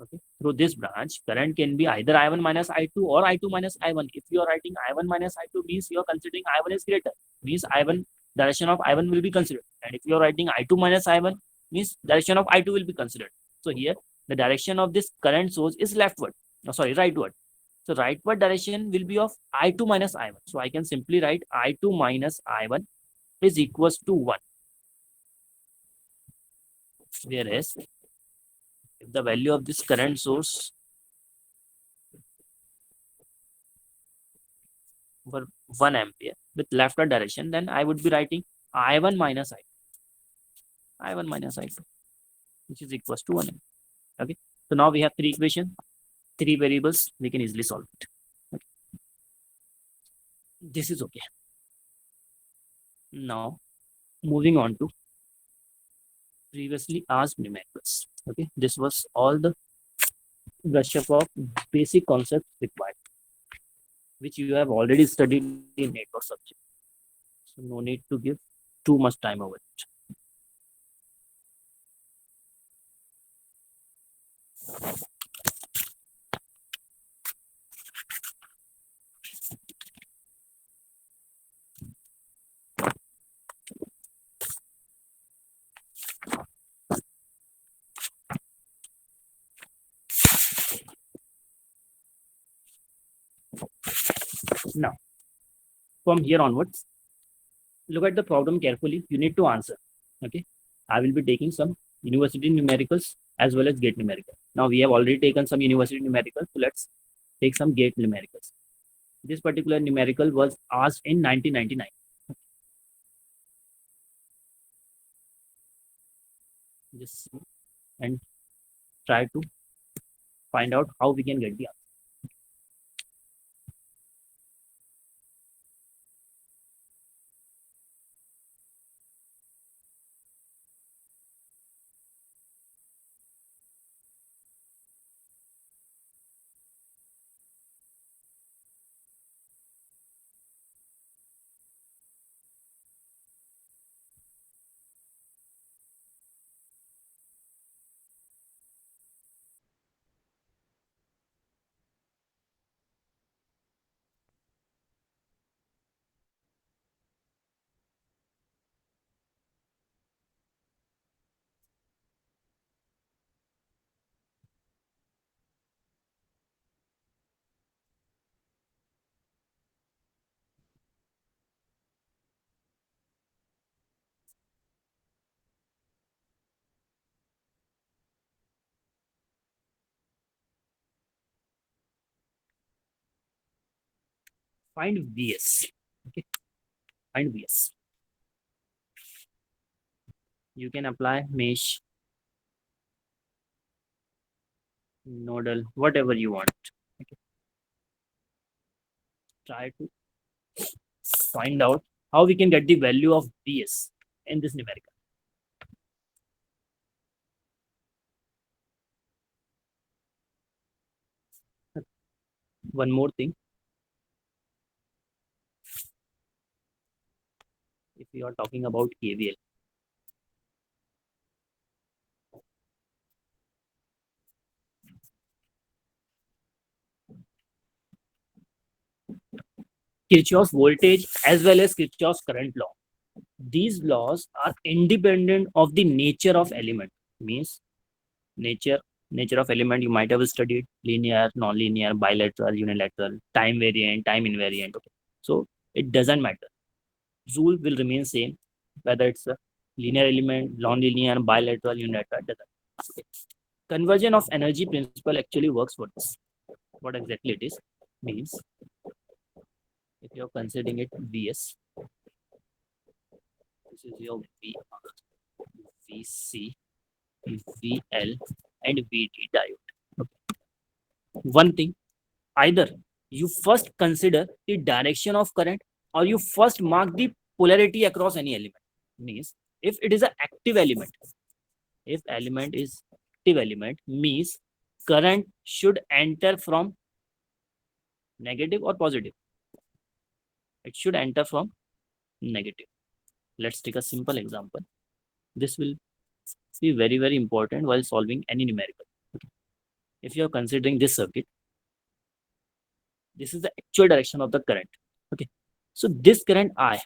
Okay. Through this branch, current can be either I1 minus I2 or I2 minus I1. If you are writing I1 minus I2, means you are considering I1 is greater. Means I1, direction of I1 will be considered. And if you are writing I2 minus I1, means direction of I2 will be considered. So here, the direction of this current source is leftward. No, sorry, rightward. So rightward direction will be of I2 minus I1. So I can simply write I2 minus I1 is equals to 1. Whereas if the value of this current source were 1 ampere with leftward direction, then I would be writing I1 minus I2. I1 minus I2, which is equals to 1 ampere. Okay. So now we have three equations, three variables. We can easily solve it. Okay. This is okay. Now, moving on to previously asked numericals. Okay, this was all the brush up of basic concepts required, which you have already studied in network subject. So no need to give too much time over it. Now, from here onwards, look at the problem carefully. You need to answer. Okay, I will be taking some university numericals as well as gate numerical. Now we have already taken some university numericals, so let's take some gate numericals. This particular numerical was asked in 1999. Just see and try to find out how we can get the answer. Find Vs. Okay, find Vs. You can apply mesh, nodal, whatever you want. Okay. Try to find out how we can get the value of Vs in this numerical. One more thing, if we are talking about KVL, Kirchhoff's voltage as well as Kirchhoff's current law. These laws are independent of the nature of element. Means nature nature of element you might have studied linear, non-linear, bilateral, unilateral, time variant, time invariant. Okay. So it doesn't matter. Rule will remain same whether it's a linear element, non-linear, bilateral, unilateral. Doesn't matter. Okay. Conversion of energy principle actually works for this. What exactly it is means if you're considering it Vs, this is your VR, Vc, VL, and VD diode. Okay. One thing, either you first consider the direction of current or you first mark the polarity across any element. Means if it is an active element, if element is active element, means current should enter from negative or positive. It should enter from negative. Let's take a simple example. This will be very, very important while solving any numerical. Okay. If you are considering this circuit, this is the actual direction of the current. Okay. So this current I,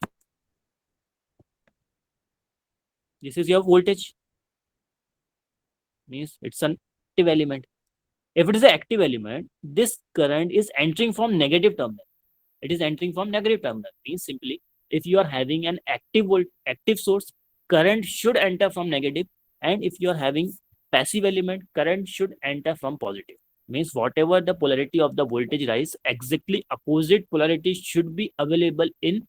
this is your voltage, means it's an active element. If it is an active element, this current is entering from negative terminal. It is entering from negative terminal. Means simply, if you are having an active source, current should enter from negative, and if you are having passive element, current should enter from positive. Means whatever the polarity of the voltage rise, exactly opposite polarity should be available in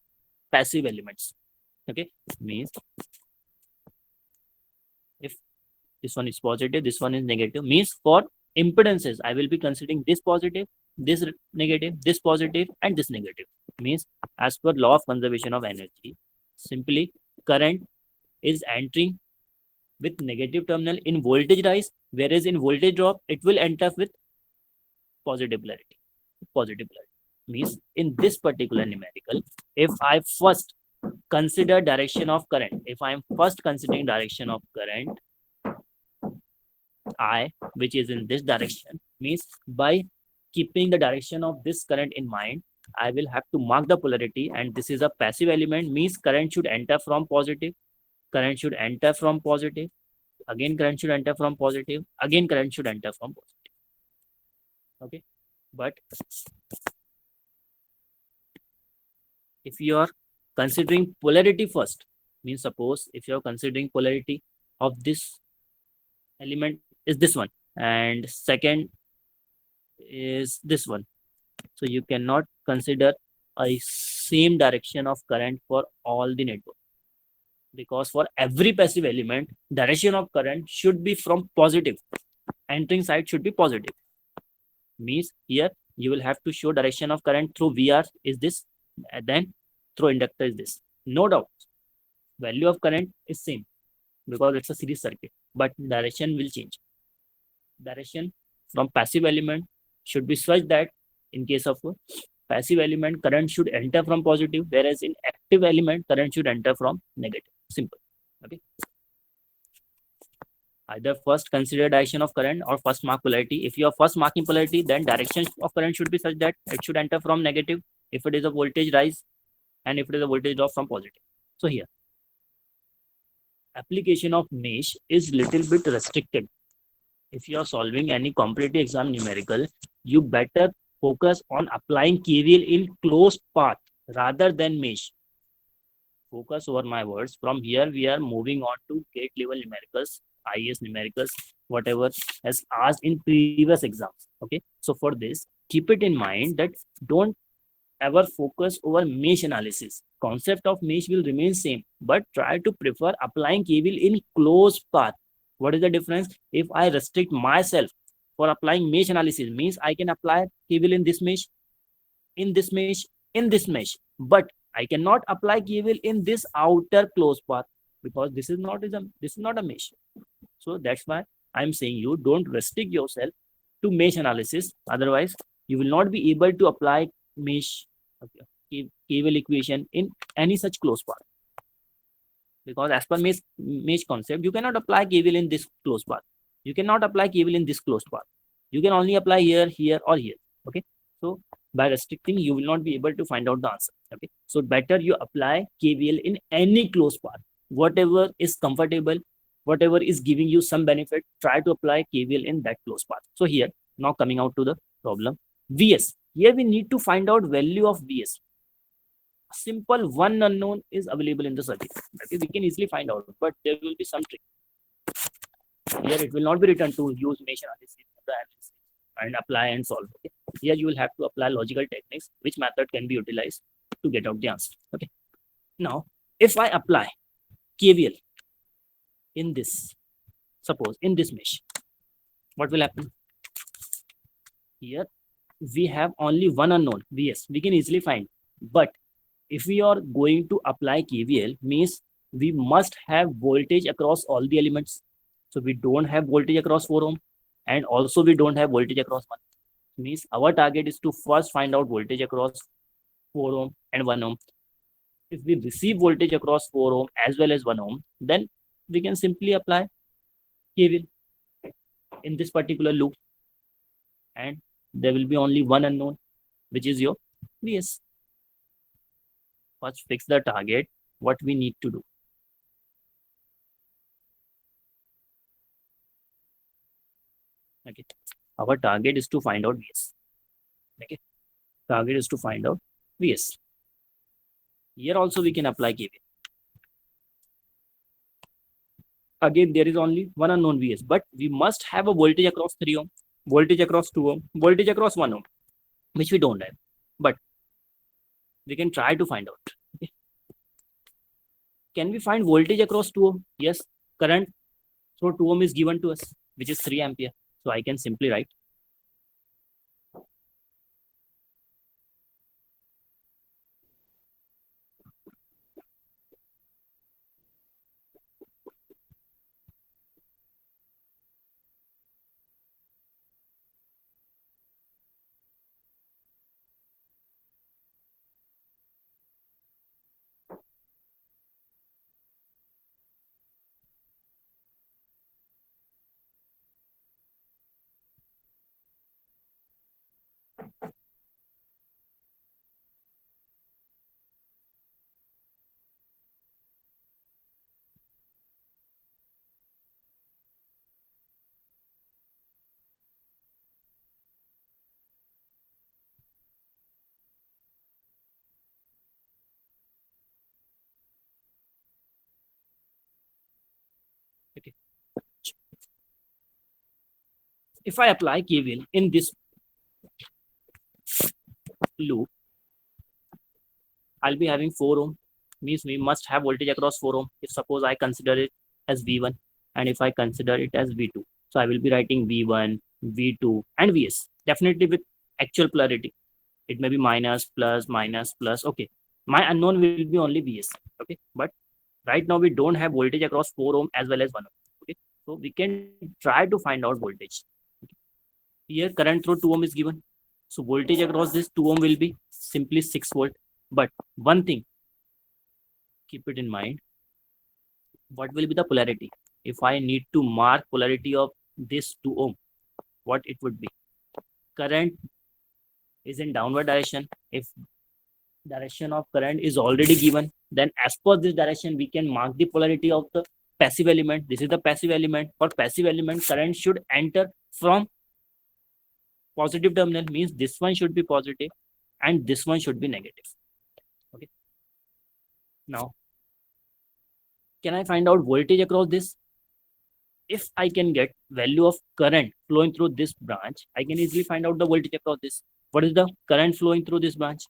passive elements. Okay, means if this one is positive, this one is negative, means for impedances I will be considering this positive, this negative, this positive, and this negative. Means as per law of conservation of energy, Simply, current is entering with negative terminal in voltage rise, whereas in voltage drop, it will enter with positive polarity. Positive polarity means in this particular numerical, if I first consider direction of current, if I am first considering direction of current I, which is in this direction, means by keeping the direction of this current in mind, I will have to mark the polarity, and this is a passive element, means current should enter from positive, current should enter from positive, again current should enter from positive, again current should enter from positive. Okay, but if you are considering polarity first, means suppose if you are considering polarity of this element is this one, and second is this one, so you cannot consider a same direction of current for all the network, because for every passive element direction of current should be from positive, entering side should be positive, means here you will have to show direction of current through VR is this, and then through inductor is this. No doubt value of current is same because it's a series circuit, but direction will change. Direction from passive element should be such that in case of passive element current should enter from positive, whereas in active element current should enter from negative. Simple. Okay, either first consider direction of current or first mark polarity. If you are first marking polarity, then direction of current should be such that it should enter from negative if it is a voltage rise, and if it is a voltage drop from positive. So here application of mesh is little bit restricted. If you are solving any competitive exam numerical, you better focus on applying KVL in closed path rather than mesh. Focus over my words. From here, we are moving on to gate level numericals, IAS numericals, whatever has asked in previous exams. Okay, so for this, keep it in mind that don't ever focus over mesh analysis. Concept of mesh will remain same, but try to prefer applying KVL in closed path. What is the difference? If I restrict myself for applying mesh analysis, means I can apply KVL in this mesh, in this mesh, in this mesh, but I cannot apply KVL in this outer closed path because this is not a mesh. So that's why I'm saying you don't restrict yourself to mesh analysis. Otherwise, you will not be able to apply mesh, okay, KVL equation in any such closed path. Because as per mesh concept, you cannot apply KVL in this closed path. You cannot apply KVL in this closed path. You can only apply here, here, or here. Okay. So by restricting, you will not be able to find out the answer. Okay. So better you apply KVL in any closed path. Whatever is comfortable, whatever is giving you some benefit, try to apply KVL in that closed path. So here, now coming out to the problem. VS. Here we need to find out value of VS. Simple one unknown is available in the circuit. Okay, we can easily find out, but there will be some trick. Here it will not be written to use mesh analysis and apply and solve. Okay. Here you will have to apply logical techniques, which method can be utilized to get out the answer. Okay. Now, if I apply KVL in this, suppose in this mesh, what will happen? Here we have only one unknown, VS. We can easily find, but if we are going to apply KVL, means we must have voltage across all the elements. So we don't have voltage across 4 ohm, and also we don't have voltage across 1. Means our target is to first find out voltage across 4 ohm and 1 ohm. If we receive voltage across 4 ohm as well as 1 ohm, then we can simply apply KVL in this particular loop, and there will be only one unknown, which is your VS. First fix the target, what we need to do. Okay, our target is to find out VS. Okay, target is to find out VS. Here also we can apply KVL. Again, there is only one unknown VS, but we must have a voltage across 3 ohm, voltage across 2 ohm, voltage across 1 ohm, which we don't have, but we can try to find out. Okay. Can we find voltage across 2 ohm? Yes, current through 2 ohm is given to us, which is 3 ampere. So I can simply write Okay. If I apply KVL in this loop, I'll be having 4 ohm. Means we must have voltage across 4 ohm. If suppose I consider it as V1 and if I consider it as V2. So I will be writing V1, V2 and Vs. Definitely with actual polarity. It may be minus, plus, minus, plus. Okay. My unknown will be only Vs. Okay. But right now we don't have voltage across 4 ohm as well as 1 ohm. Okay. So we can try to find out voltage. Okay. Here current through 2 ohm is given. So voltage across this 2 ohm will be simply 6 volt. But one thing, keep it in mind, what will be the polarity? If I need to mark polarity of this 2 ohm, what it would be? Current is in downward direction. If direction of current is already given, then as per this direction, we can mark the polarity of the passive element. This is the passive element. For passive element, current should enter from positive terminal, means this one should be positive and this one should be negative. Okay. Now, can I find out voltage across this? If I can get value of current flowing through this branch, I can easily find out the voltage across this. What is the current flowing through this branch?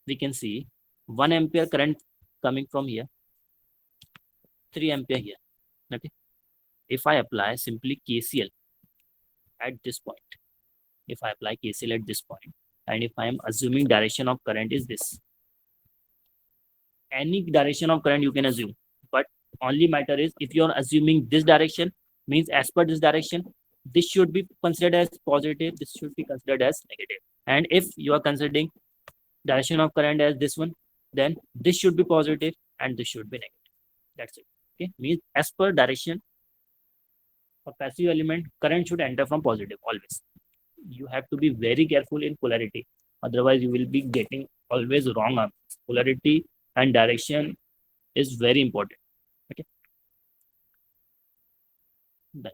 We can see 1 ampere current coming from here, 3 ampere here. Okay. If I apply simply KCL at this point, if I apply KCL at this point, and if I am assuming direction of current is this, any direction of current you can assume, but only matter is if you are assuming this direction, means as per this direction, this should be considered as positive, this should be considered as negative. And if you are considering direction of current as this one, then this should be positive and this should be negative. That's it. Okay, means as per direction of passive element, current should enter from positive always. You have to be very careful in polarity, otherwise you will be getting always wrong answers. Polarity and direction is very important. Okay. Then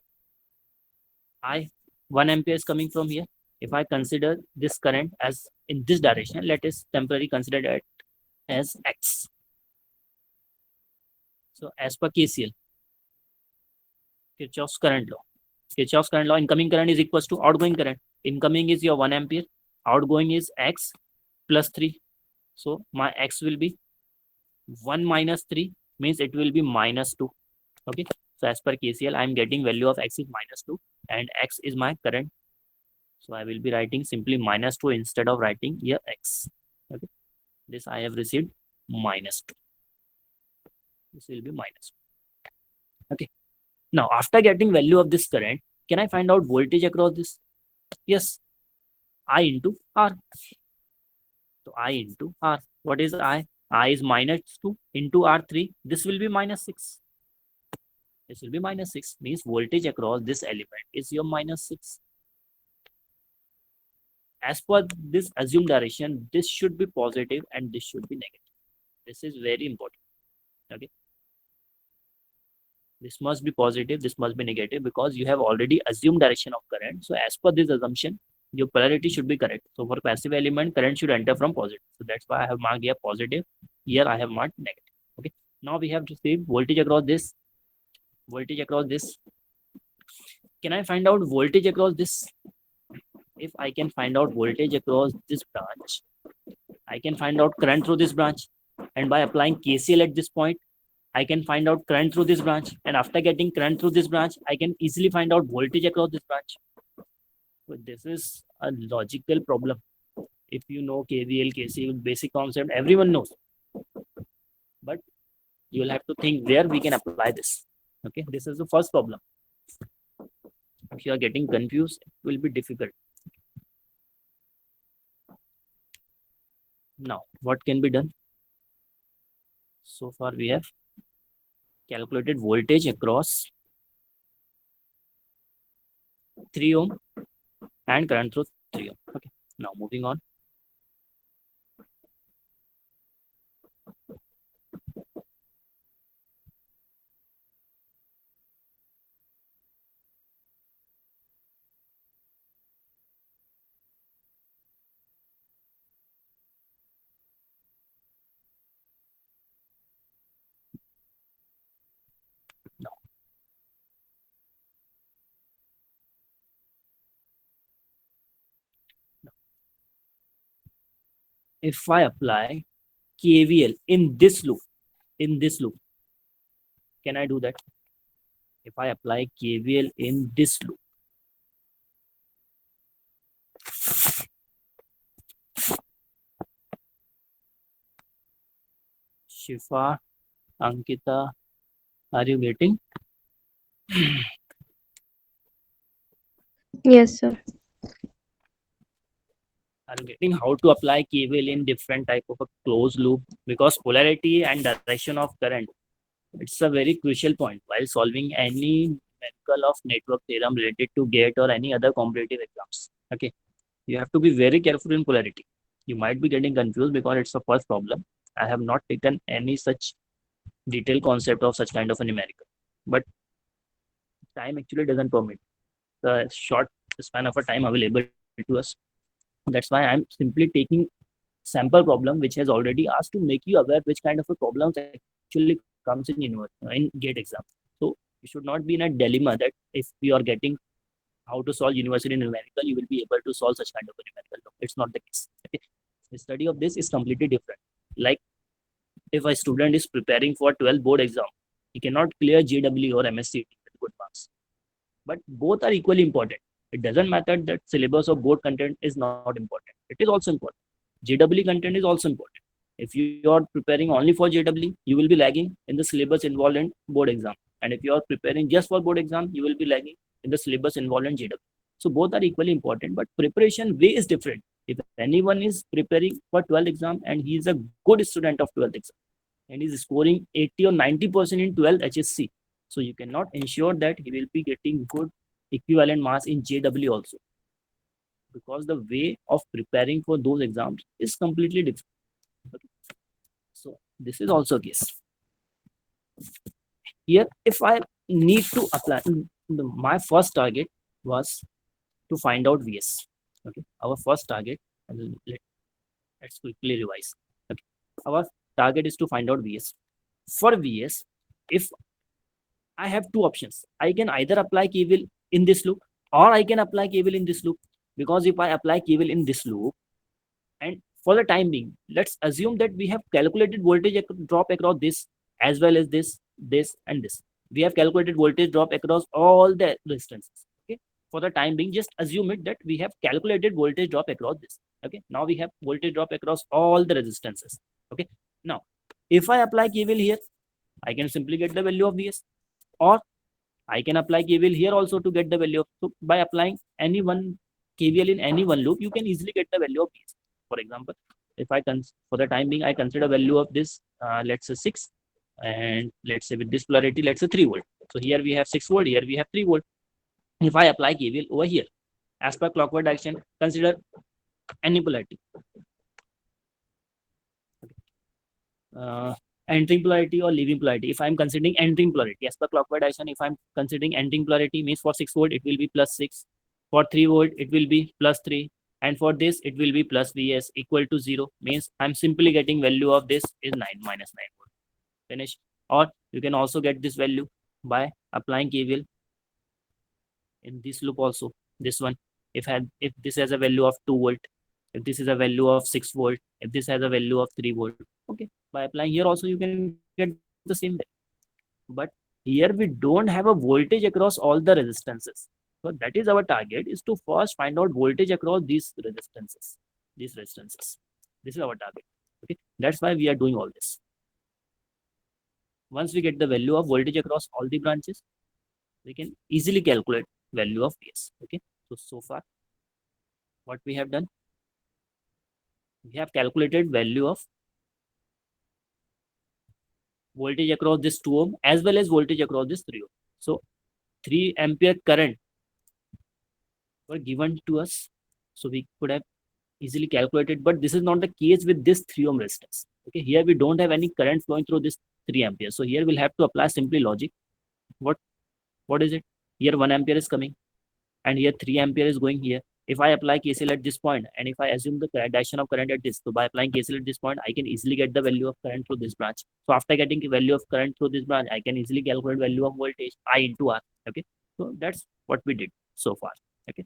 I 1 ampere is coming from here. If I consider this current as in this direction, let us temporarily consider it as X. So as per KCL, Kirchhoff's current law. Kirchhoff's current law, incoming current is equals to outgoing current. Incoming is your 1 ampere, outgoing is X plus 3. So my X will be 1 minus 3, means it will be minus 2. Okay. So as per KCL, I am getting value of X is minus 2 and X is my current. So I will be writing simply minus 2 instead of writing here X. Okay. This I have received minus 2. This will be minus 2. Okay. Now, after getting value of this current, can I find out voltage across this? Yes. I into R. So I into R. What is I? I is minus 2 into R3. This will be minus 6. This will be minus 6. Means voltage across this element is your minus 6. As per this assumed direction, this should be positive and this should be negative. This is very important. Okay. This must be positive, this must be negative, because you have already assumed direction of current. So as per this assumption, your polarity should be correct. So for passive element, current should enter from positive. So that's why I have marked here positive. Here I have marked negative. Okay. Now we have to see voltage across this. Voltage across this. Can I find out voltage across this? If I can find out voltage across this branch, I can find out current through this branch. And by applying KCL at this point, I can find out current through this branch. And after getting current through this branch, I can easily find out voltage across this branch. So this is a logical problem. If you know KVL, KCL, basic concept, everyone knows. But you will have to think where we can apply this. Okay, this is the first problem. If you are getting confused, it will be difficult. Now, what can be done? So far, we have calculated voltage across 3 ohm and current through 3 ohm. Okay. Now, moving on. Now, if I apply KVL in this loop, can I do that? If I apply KVL in this loop, Shifa, Ankita, are you getting? Yes, sir. Are you getting how to apply KVL in different type of a closed loop? Because polarity and direction of current, it's a very crucial point while solving any numerical of network theorem related to GATE or any other competitive exams. Okay, you have to be very careful in polarity. You might be getting confused because it's the first problem. I have not taken any such detailed concept of such kind of a numerical, but time actually doesn't permit the short span of a time available to us. That's why I'm simply taking sample problem which has already asked to make you aware which kind of a problems actually comes in GATE exam. So you should not be in a dilemma that if you are getting how to solve university numerical, you will be able to solve such kind of a numerical. No, it's not the case. Okay. The study of this is completely different. Like if a student is preparing for 12 board exam, he cannot clear JW or MSCT with good marks. But both are equally important. It doesn't matter that syllabus of board content is not important. It is also important. JW content is also important. If you are preparing only for JW, you will be lagging in the syllabus involved in board exam. And if you are preparing just for board exam, you will be lagging in the syllabus involved in JW. So both are equally important, but preparation way is different. If anyone is preparing for 12th exam and he is a good student of 12th exam and is scoring 80 or 90% in 12th HSC, so you cannot ensure that he will be getting good equivalent marks in JW also, because the way of preparing for those exams is completely different. Okay. So this is also a case. Here, if I need to apply, my first target was to find out VS. Okay, our first target, let's quickly revise. Okay, our target is to find out VS. For VS, if I have two options, I can either apply KVL in this loop or I can apply KVL in this loop. Because if I apply KVL in this loop, and for the time being, let's assume that we have calculated voltage drop across this as well as this, and this. We have calculated voltage drop across all the resistances. Okay. For the time being, just assume it that we have calculated voltage drop across this. Okay. Now we have voltage drop across all the resistances. Okay. Now, if I apply KVL here, I can simply get the value of Vs, or I can apply KVL here also to get the value of. So by applying any one KVL in any one loop, you can easily get the value of Vs. For example, if I for the time being, I consider value of this, let's say 6, and let's say with this polarity, let's say 3 volt. So here we have 6 volt, here we have 3 volt. If I apply KVL over here, as per clockwise direction, consider any polarity. Entering polarity or leaving polarity. If I'm considering entering polarity, as per clockwise direction, if I'm considering entering polarity, means for 6 volt, it will be plus 6. For 3 volt, it will be plus 3. And for this, it will be plus Vs equal to 0. Means I'm simply getting value of this is 9 minus 9 volt. Finish. Or you can also get this value by applying KVL in this loop also. This one, if this has a value of 2 volt, if this is a value of 6 volt, if this has a value of 3 volt, okay, by applying here also you can get the same value. But here we don't have a voltage across all the resistances. So that is our target, is to first find out voltage across these resistances. This is our target. Okay, that's why we are doing all this. Once we get the value of voltage across all the branches, we can easily calculate value of Vs. Okay, so far what we have done, we have calculated value of voltage across this 2 ohm as well as voltage across this 3 ohm. So 3 ampere current were given to us, so we could have easily calculated, but this is not the case with this 3 ohm resistance. Okay, here we don't have any current flowing through this 3 ampere. So here we'll have to apply simply logic. What is it? Here 1 ampere is coming and here 3 ampere is going here. If I apply KCL at this point and if I assume the direction of current at this, so by applying KCL at this point, I can easily get the value of current through this branch. So after getting the value of current through this branch, I can easily calculate value of voltage I into R. Okay, so that's what we did so far. Okay.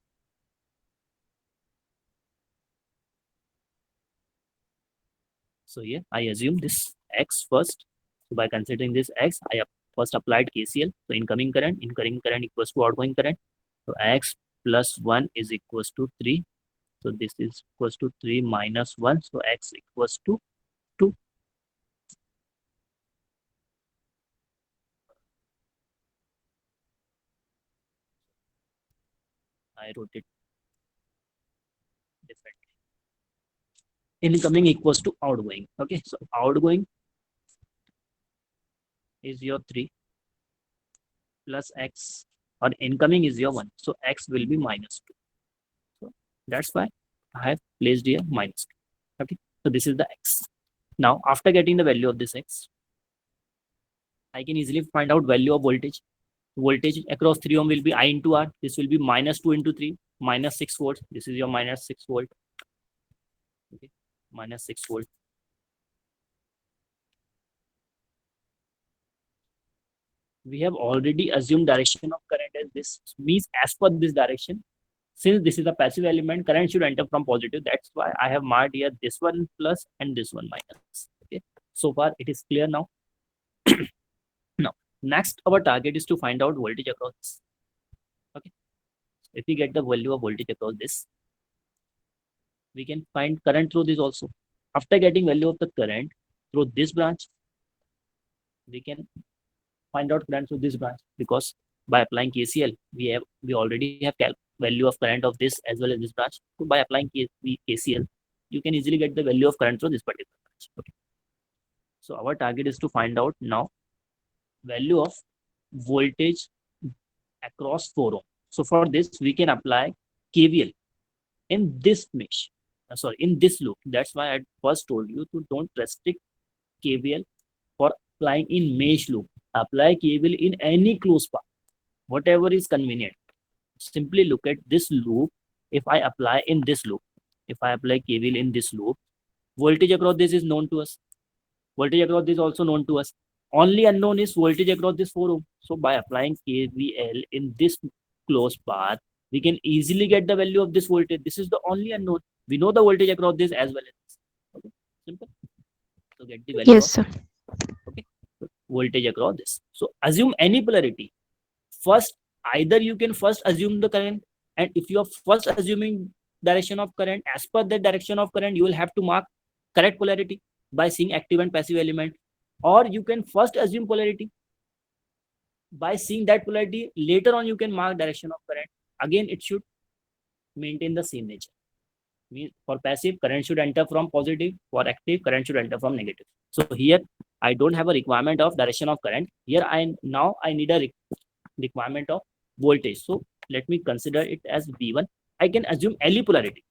So here I assume this x first. So by considering this x, I have first applied KCL. So incoming current equals to outgoing current. So x plus 1 is equals to 3. So this is equals to 3 minus 1. So x equals to 2. I wrote it differently. Incoming equals to outgoing. Okay, so outgoing is your 3 plus x, or incoming is your 1. So x will be minus 2. So that's why I have placed here minus 2. Okay, so this is the x. Now after getting the value of this x, I can easily find out value of voltage. Voltage across 3 ohm will be I into R. This will be minus 2 into 3, minus 6 volts. This is your minus 6 volt. Okay, minus 6 volt. We have already assumed direction of current as this, means as per this direction. Since this is a passive element, current should enter from positive. That's why I have marked here this one plus and this one minus. Okay, so far it is clear now. Now, next our target is to find out voltage across this. Okay, if we get the value of voltage across this, we can find current through this also. After getting value of the current through this branch, we can find out current through this branch, because by applying KCL, we already have value of current of this as well as this branch. So by applying KCL, you can easily get the value of current through this particular branch. Okay. So our target is to find out now value of voltage across 4 ohm. So for this, we can apply KVL in this mesh. In this loop. That's why I first told you to don't restrict KVL for applying in mesh loop. Apply KVL in any closed path, whatever is convenient. Simply look at this loop. If I apply in this loop, if I apply KVL in this loop, voltage across this is known to us. Voltage across this is also known to us. Only unknown is voltage across this 4 ohm. So by applying KVL in this closed path, we can easily get the value of this voltage. This is the only unknown. We know the voltage across this as well as this. Okay, simple. So get the value Yes, of sir. okay voltage across this. So assume any polarity. First, either you can first assume the current, and if you are first assuming direction of current, as per that direction of current, you will have to mark correct polarity by seeing active and passive element, or you can first assume polarity. By seeing that polarity, later on you can mark direction of current. Again, it should maintain the same nature. For passive, current should enter from positive. For active, current should enter from negative. So here I don't have a requirement of direction of current. Here I need a requirement of voltage. So let me consider it as V1. I can assume any polarity,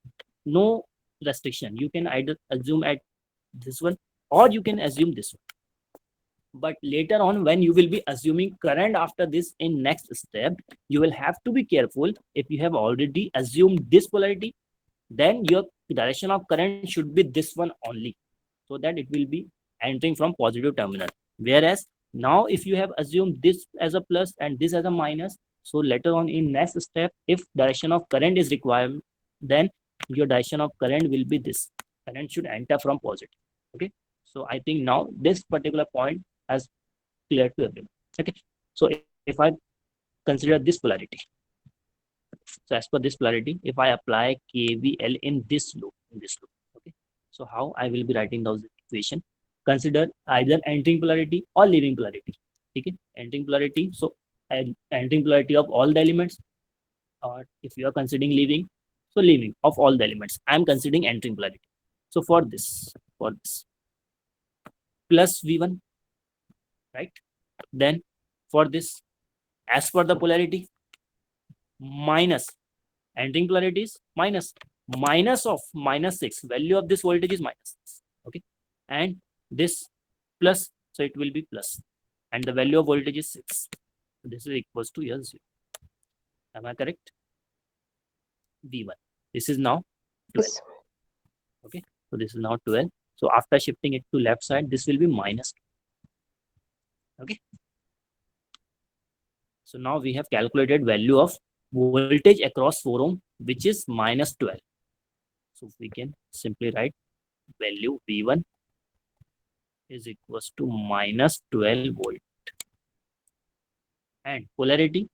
no restriction. You can either assume at this one or you can assume this one. But later on, when you will be assuming current after this in next step, you will have to be careful. If you have already assumed this polarity, then your direction of current should be this one only, so that it will be entering from positive terminal. Whereas now if you have assumed this as a plus and this as a minus, so later on in next step, if direction of current is required, then your direction of current will be this. Current should enter from positive. Okay, so I think now this particular point has clear to everyone. Okay, so if I consider this polarity, so as per this polarity, if I apply KVL in this loop, okay. So how I will be writing those equation? Consider either entering polarity or leaving polarity. Okay, entering polarity. So entering polarity of all the elements, or if you are considering leaving, so leaving of all the elements. I am considering entering polarity. So for this plus V1, right? Then for this, as per the polarity, minus entering polarity is minus of minus 6. Value of this voltage is minus 6. Okay, and this plus, so it will be plus, and the value of voltage is 6. So this is equals to here 0. Am I correct? V1. This is now 12. Yes. Okay, so this is now 12. So after shifting it to left side, this will be minus 2. Okay, so now we have calculated value of voltage across 4 ohm, which is minus 12. So we can simply write value V1 is equals to minus 12 volt. And polarity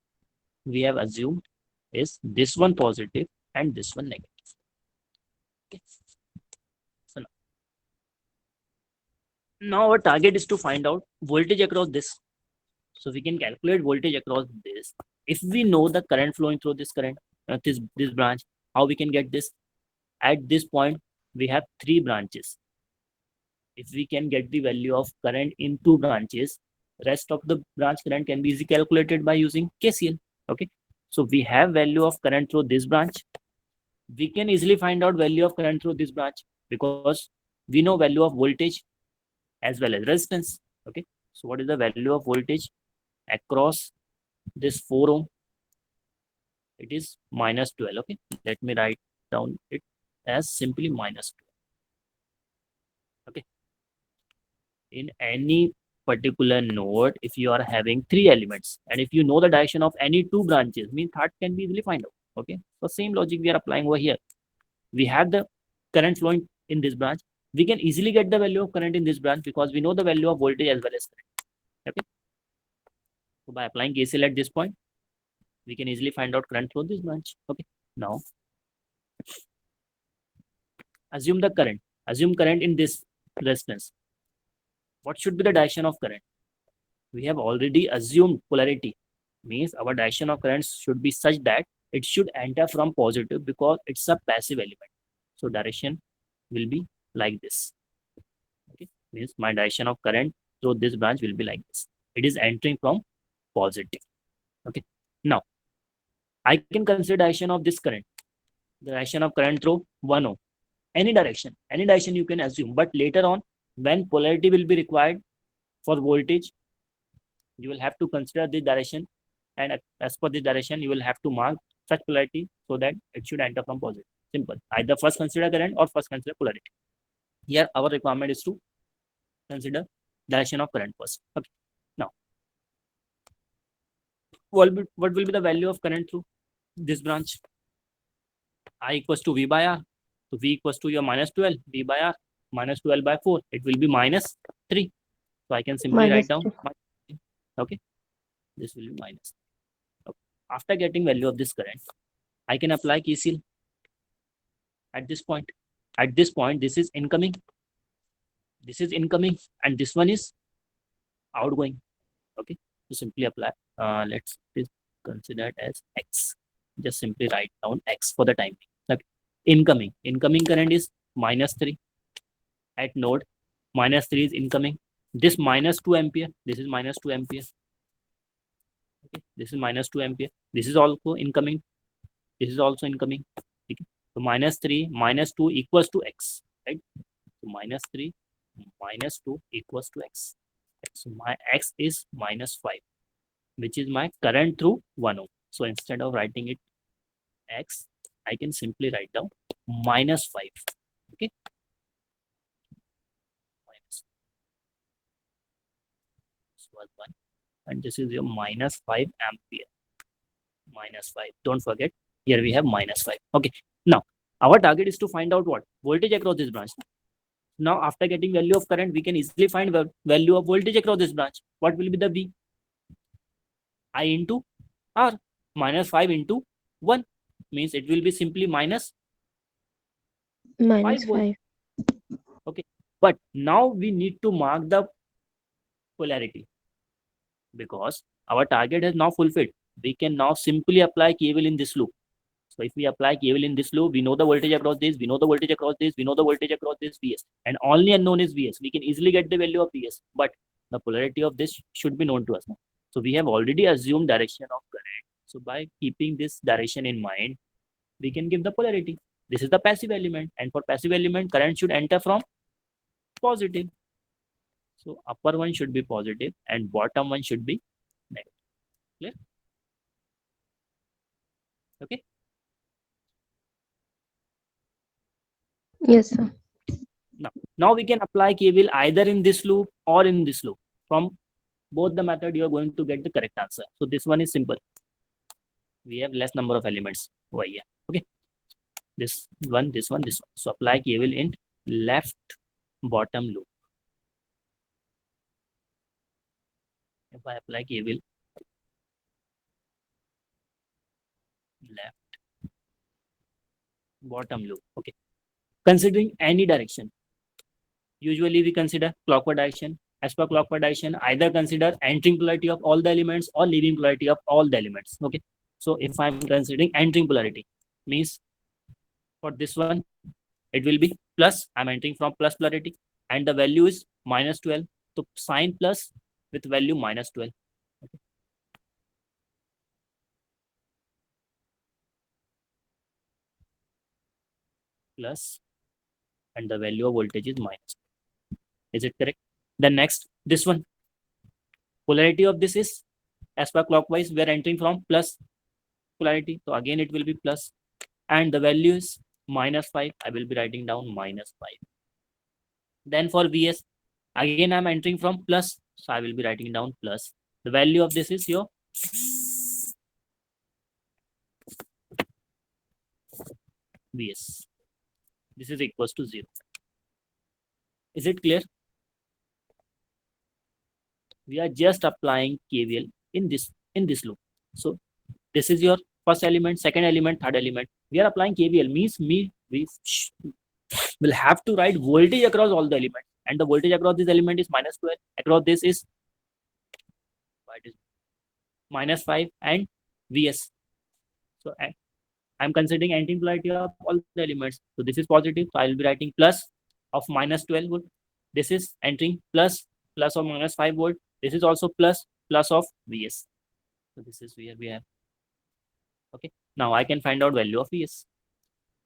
we have assumed is this one positive and this one negative. Okay. So now our target is to find out voltage across this. So we can calculate voltage across this. If we know the current flowing through this current, this branch, how we can get this? At this point, we have 3 branches. If we can get the value of current in 2 branches, rest of the branch current can be easily calculated by using KCL. Okay. So we have value of current through this branch. We can easily find out value of current through this branch because we know value of voltage as well as resistance. Okay. So what is the value of voltage across this 4 ohm? It is minus 12. Okay. Let me write down it as simply minus 12. Okay. In any particular node, if you are having 3 elements and if you know the direction of any 2 branches, means that can be easily find out. Okay. So same logic we are applying over here. We have the current flowing in this branch. We can easily get the value of current in this branch because we know the value of voltage as well as current. Okay. So by applying KCL at this point, we can easily find out current through this branch. Okay. Now, assume the current. Assume current in this resistance. What should be the direction of current? We have already assumed polarity. Means our direction of current should be such that it should enter from positive because it's a passive element. So direction will be like this. Okay. Means my direction of current through this branch will be like this. It is entering from positive. Okay. Now, I can consider direction of this current. The direction of current through 1 ohm. Any direction you can assume. But later on, when polarity will be required for voltage, you will have to consider this direction. And as per this direction, you will have to mark such polarity so that it should enter from positive. Simple. Either first consider current or first consider polarity. Here, our requirement is to consider direction of current first. Okay. Now, what will be the value of current through this branch? I equals to V by R. So V equals to your minus 12. V by R minus 12 by 4. It will be minus 3. So I can simply write down. Okay. This will be minus. Okay. After getting value of this current, I can apply KCL at this point. At this point, this is incoming. This is incoming and this one is outgoing. Okay. So simply apply. Let's consider it as X. Just simply write down X for the time being. Okay. Incoming current is minus 3 at node. Minus 3 is incoming. This minus 2 ampere. This is minus 2 ampere. Okay. This is minus 2 ampere. This is also incoming. This is also incoming. Okay. So minus 3 minus 2 equals to X. Right. So minus 3 minus 2 equals to X. So my X is minus 5, which is my current through 1 ohm. So instead of writing it X, I can simply write down minus 5. Okay. Minus. This was 1. And this is your minus 5 ampere. Minus 5. Don't forget, here we have minus 5. Okay. Now, our target is to find out what? Voltage across this branch. Now, after getting value of current, we can easily find value of voltage across this branch. What will be the V? I into R. Minus 5 into 1 means it will be simply minus 5 volts. Okay. But now we need to mark the polarity because our target has now fulfilled. We can now simply apply KVL in this loop. So if we apply KVL in this loop, we know the voltage across this, we know the voltage across this, we know the voltage across this Vs, and only unknown is Vs. We can easily get the value of Vs, but the polarity of this should be known to us now. So we have already assumed direction of current. So by keeping this direction in mind, we can give the polarity. This is the passive element, and for passive element, current should enter from positive. So upper one should be positive and bottom one should be negative. Clear? Okay. Yes, sir. Now we can apply KVL either in this loop or in this loop. From both the method, you are going to get the correct answer. So this one is simple. We have less number of elements over here. Okay. This one, this one, this one. So apply KVL in left bottom loop. If I apply KVL, left, bottom loop. Okay. Considering any direction, usually we consider clockwise direction. As per clockwise direction, either consider entering polarity of all the elements or leaving polarity of all the elements. Okay. So if I'm considering entering polarity, means for this one, it will be plus. I'm entering from plus polarity, and the value is minus 12. So sign plus with value minus 12. Okay. Plus, and the value of voltage is minus. Is it correct? Then next, this one, polarity of this is as per clockwise, we are entering from plus polarity. So again, it will be plus, and the value is minus 5. I will be writing down minus 5. Then for Vs, again, I'm entering from plus. So I will be writing down plus. The value of this is your Vs. This is equals to 0. Is it clear? We are just applying KVL in this loop. So this is your first element, second element, third element. We are applying KVL means we will have to write voltage across all the elements, and the voltage across this element is minus 12. Across this is minus 5 and Vs. So I'm considering entering polarity of all the elements. So this is positive. So I will be writing plus of minus 12 volt. This is entering plus of minus 5 volt. This is also plus of Vs. So this is where we have. Okay. Now I can find out value of Vs.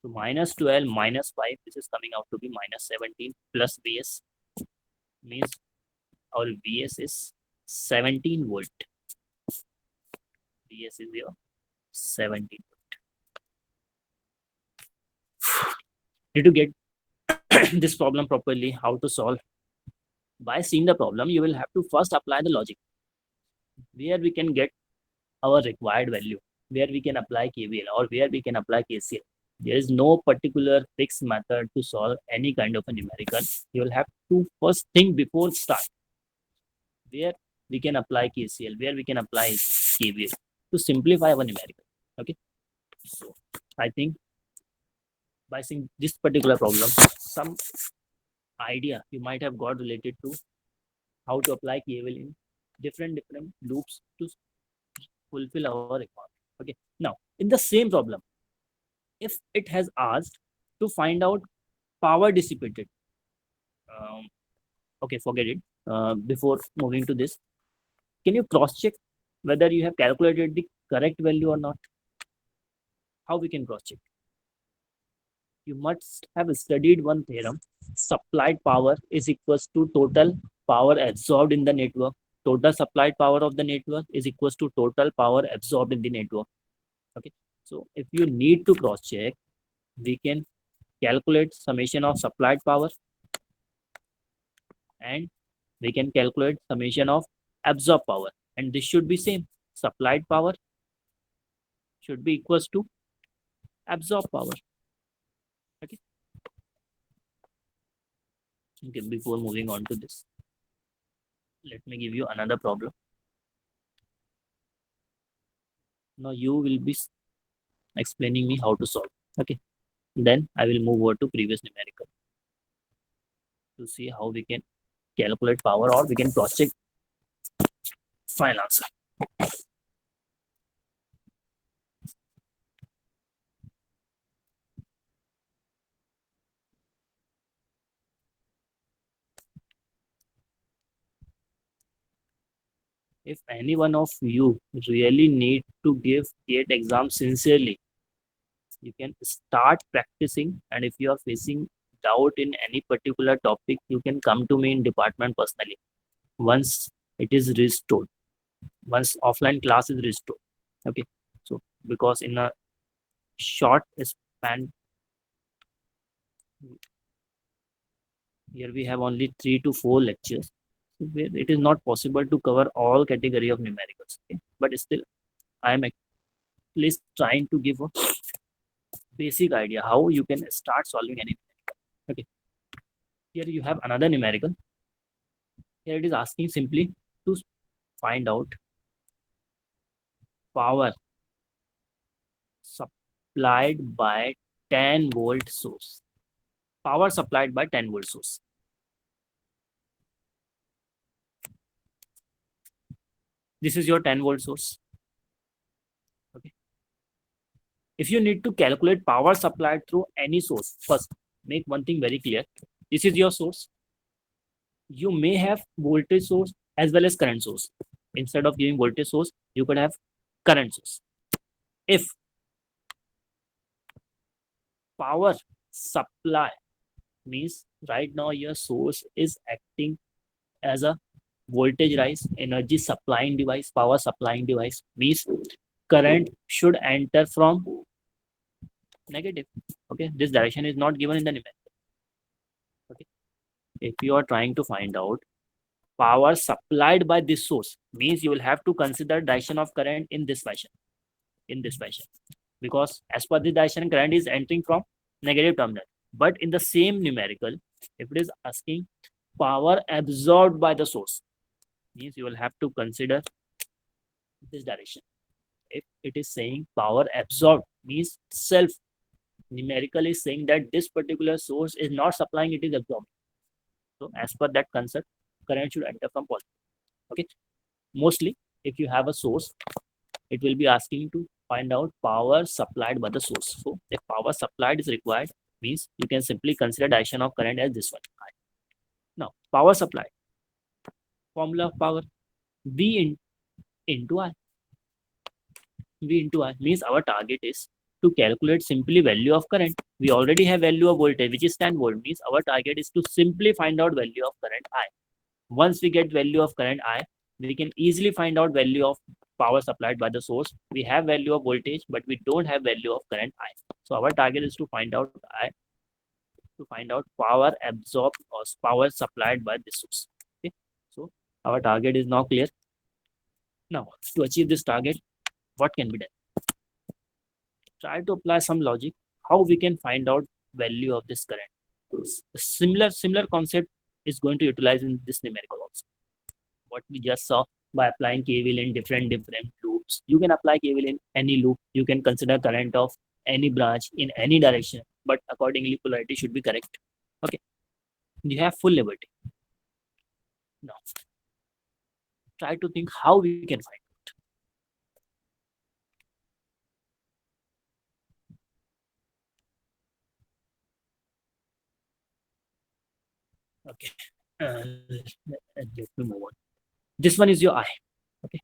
So minus 12 minus 5. This is coming out to be minus 17 plus Vs. Means our Vs is 17 volt. Vs is your 17 volt. Need to get this problem properly, how to solve. By seeing the problem, you will have to first apply the logic, where we can get our required value, where we can apply KVL or where we can apply KCL. There is no particular fixed method to solve any kind of a numerical. You will have to first think before start, where we can apply KCL, where we can apply KVL to simplify our numerical. Okay. So I think by seeing this particular problem, some idea you might have got related to how to apply KVL in different loops to fulfill our requirement. Okay. Now, in the same problem, if it has asked to find out power dissipated, okay, forget it. Before moving to this, can you cross check whether you have calculated the correct value or not? How we can cross check? You must have studied one theorem. Supplied power is equals to total power absorbed in the network. Total supplied power of the network is equals to total power absorbed in the network. Okay. So if you need to cross check, we can calculate summation of supplied power and we can calculate summation of absorbed power, and this should be same. Supplied power should be equals to absorbed power. Okay. Okay, before moving on to this, let me give you another problem. Now you will be explaining me how to solve. Okay. Then I will move over to previous numerical to see how we can calculate power or we can cross check final answer. If any one of you really need to give GATE exam sincerely, you can start practicing, and if you are facing doubt in any particular topic, you can come to me in department personally once it is restored, once offline class is restored. Okay. So because in a short span, here we have only 3 to 4 lectures, so it is not possible to cover all category of numericals. Okay? But still I am at least trying to give a basic idea how you can start solving any numerical. Okay. Here you have another numerical. Here it is asking simply to find out power supplied by 10-volt source. Power supplied by 10-volt source. This is your 10-volt source. Okay. If you need to calculate power supplied through any source, first make one thing very clear. This is your source. You may have voltage source as well as current source. Instead of giving voltage source, you could have current source. If power supply means right now your source is acting as a voltage rise, energy supplying device, power supplying device, means current should enter from negative. Okay, this direction is not given in the numerical. Okay, if you are trying to find out power supplied by this source, means you will have to consider direction of current in this fashion, because as per the direction current is entering from negative terminal. But in the same numerical, if it is asking power absorbed by the source, means you will have to consider this direction. If it is saying power absorbed, means self numerical is saying that this particular source is not supplying, it is absorbing. So as per that concept, current should enter from positive. Okay, mostly if you have a source, it will be asking to find out power supplied by the source. So if power supplied is required, means you can simply consider direction of current as this one. Now power supply, formula of power, V into I. V into I means our target is to calculate simply value of current. We already have value of voltage, which is 10 volt, means our target is to simply find out value of current I. Once we get value of current I, we can easily find out value of power supplied by the source. We have value of voltage, but we don't have value of current I. So our target is to find out power absorbed or power supplied by the source. Okay, so our target is now clear. Now to achieve this target, what can be done? Try to apply some logic how we can find out value of this current. Similar concept is going to utilize in this numerical also. What we just saw by applying KVL in different loops, you can apply KVL in any loop. You can consider current of any branch in any direction, but accordingly polarity should be correct. Okay, you have full liberty. Now try to think how we can find. Okay, let me move on. This one is your I. Okay,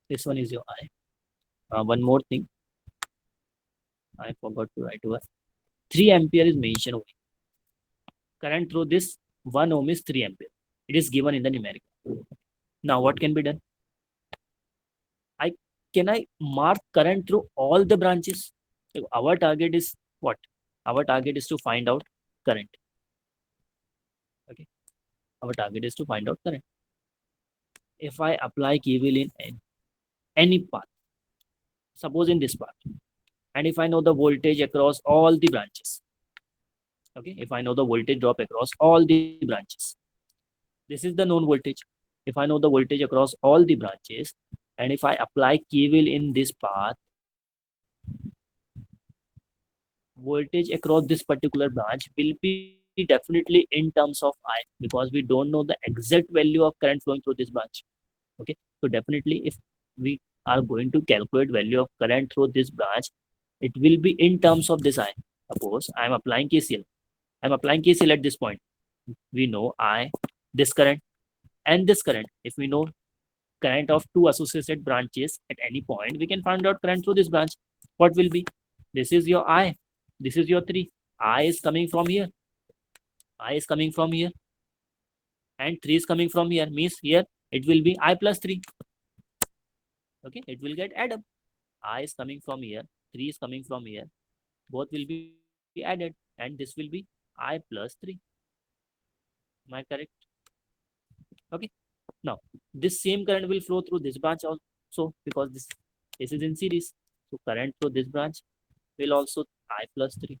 this one is your I. One more thing, I forgot to write over. 3 ampere is mentioned over. Current through this 1 ohm is 3 ampere. It is given in the numerical. Now what can be done? Can I mark current through all the branches? Our target is what? Our target is to find out current. Okay, our target is to find out current. If I apply KVL in any path, suppose in this path, and if I know the voltage across all the branches, okay, if I know the voltage drop across all the branches, this is the known voltage. If I know the voltage across all the branches, and if I apply KVL in this path, voltage across this particular branch will be definitely in terms of I, because we don't know the exact value of current flowing through this branch. Okay, so definitely if we are going to calculate value of current through this branch, it will be in terms of this I. Suppose I am applying KCL. I am applying KCL at this point. We know I, this current and this current. If we know current of two associated branches at any point, we can find out current through this branch. What will be? This is your I. This is your 3. I is coming from here. I is coming from here. And 3 is coming from here. Means here it will be I plus 3. Okay, it will get added up. I is coming from here. 3 is coming from here. Both will be added. And this will be I plus 3. Am I correct? Okay. Now, this same current will flow through this branch also, because this is in series. So current through this branch will also I plus 3.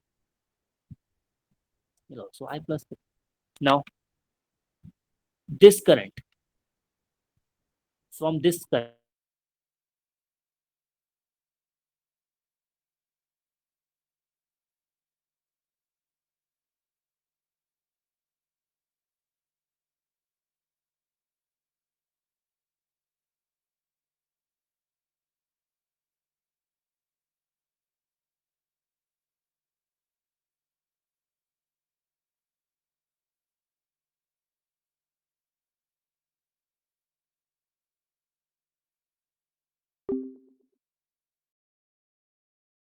Will also I plus 3. Now, this current from this curriculum.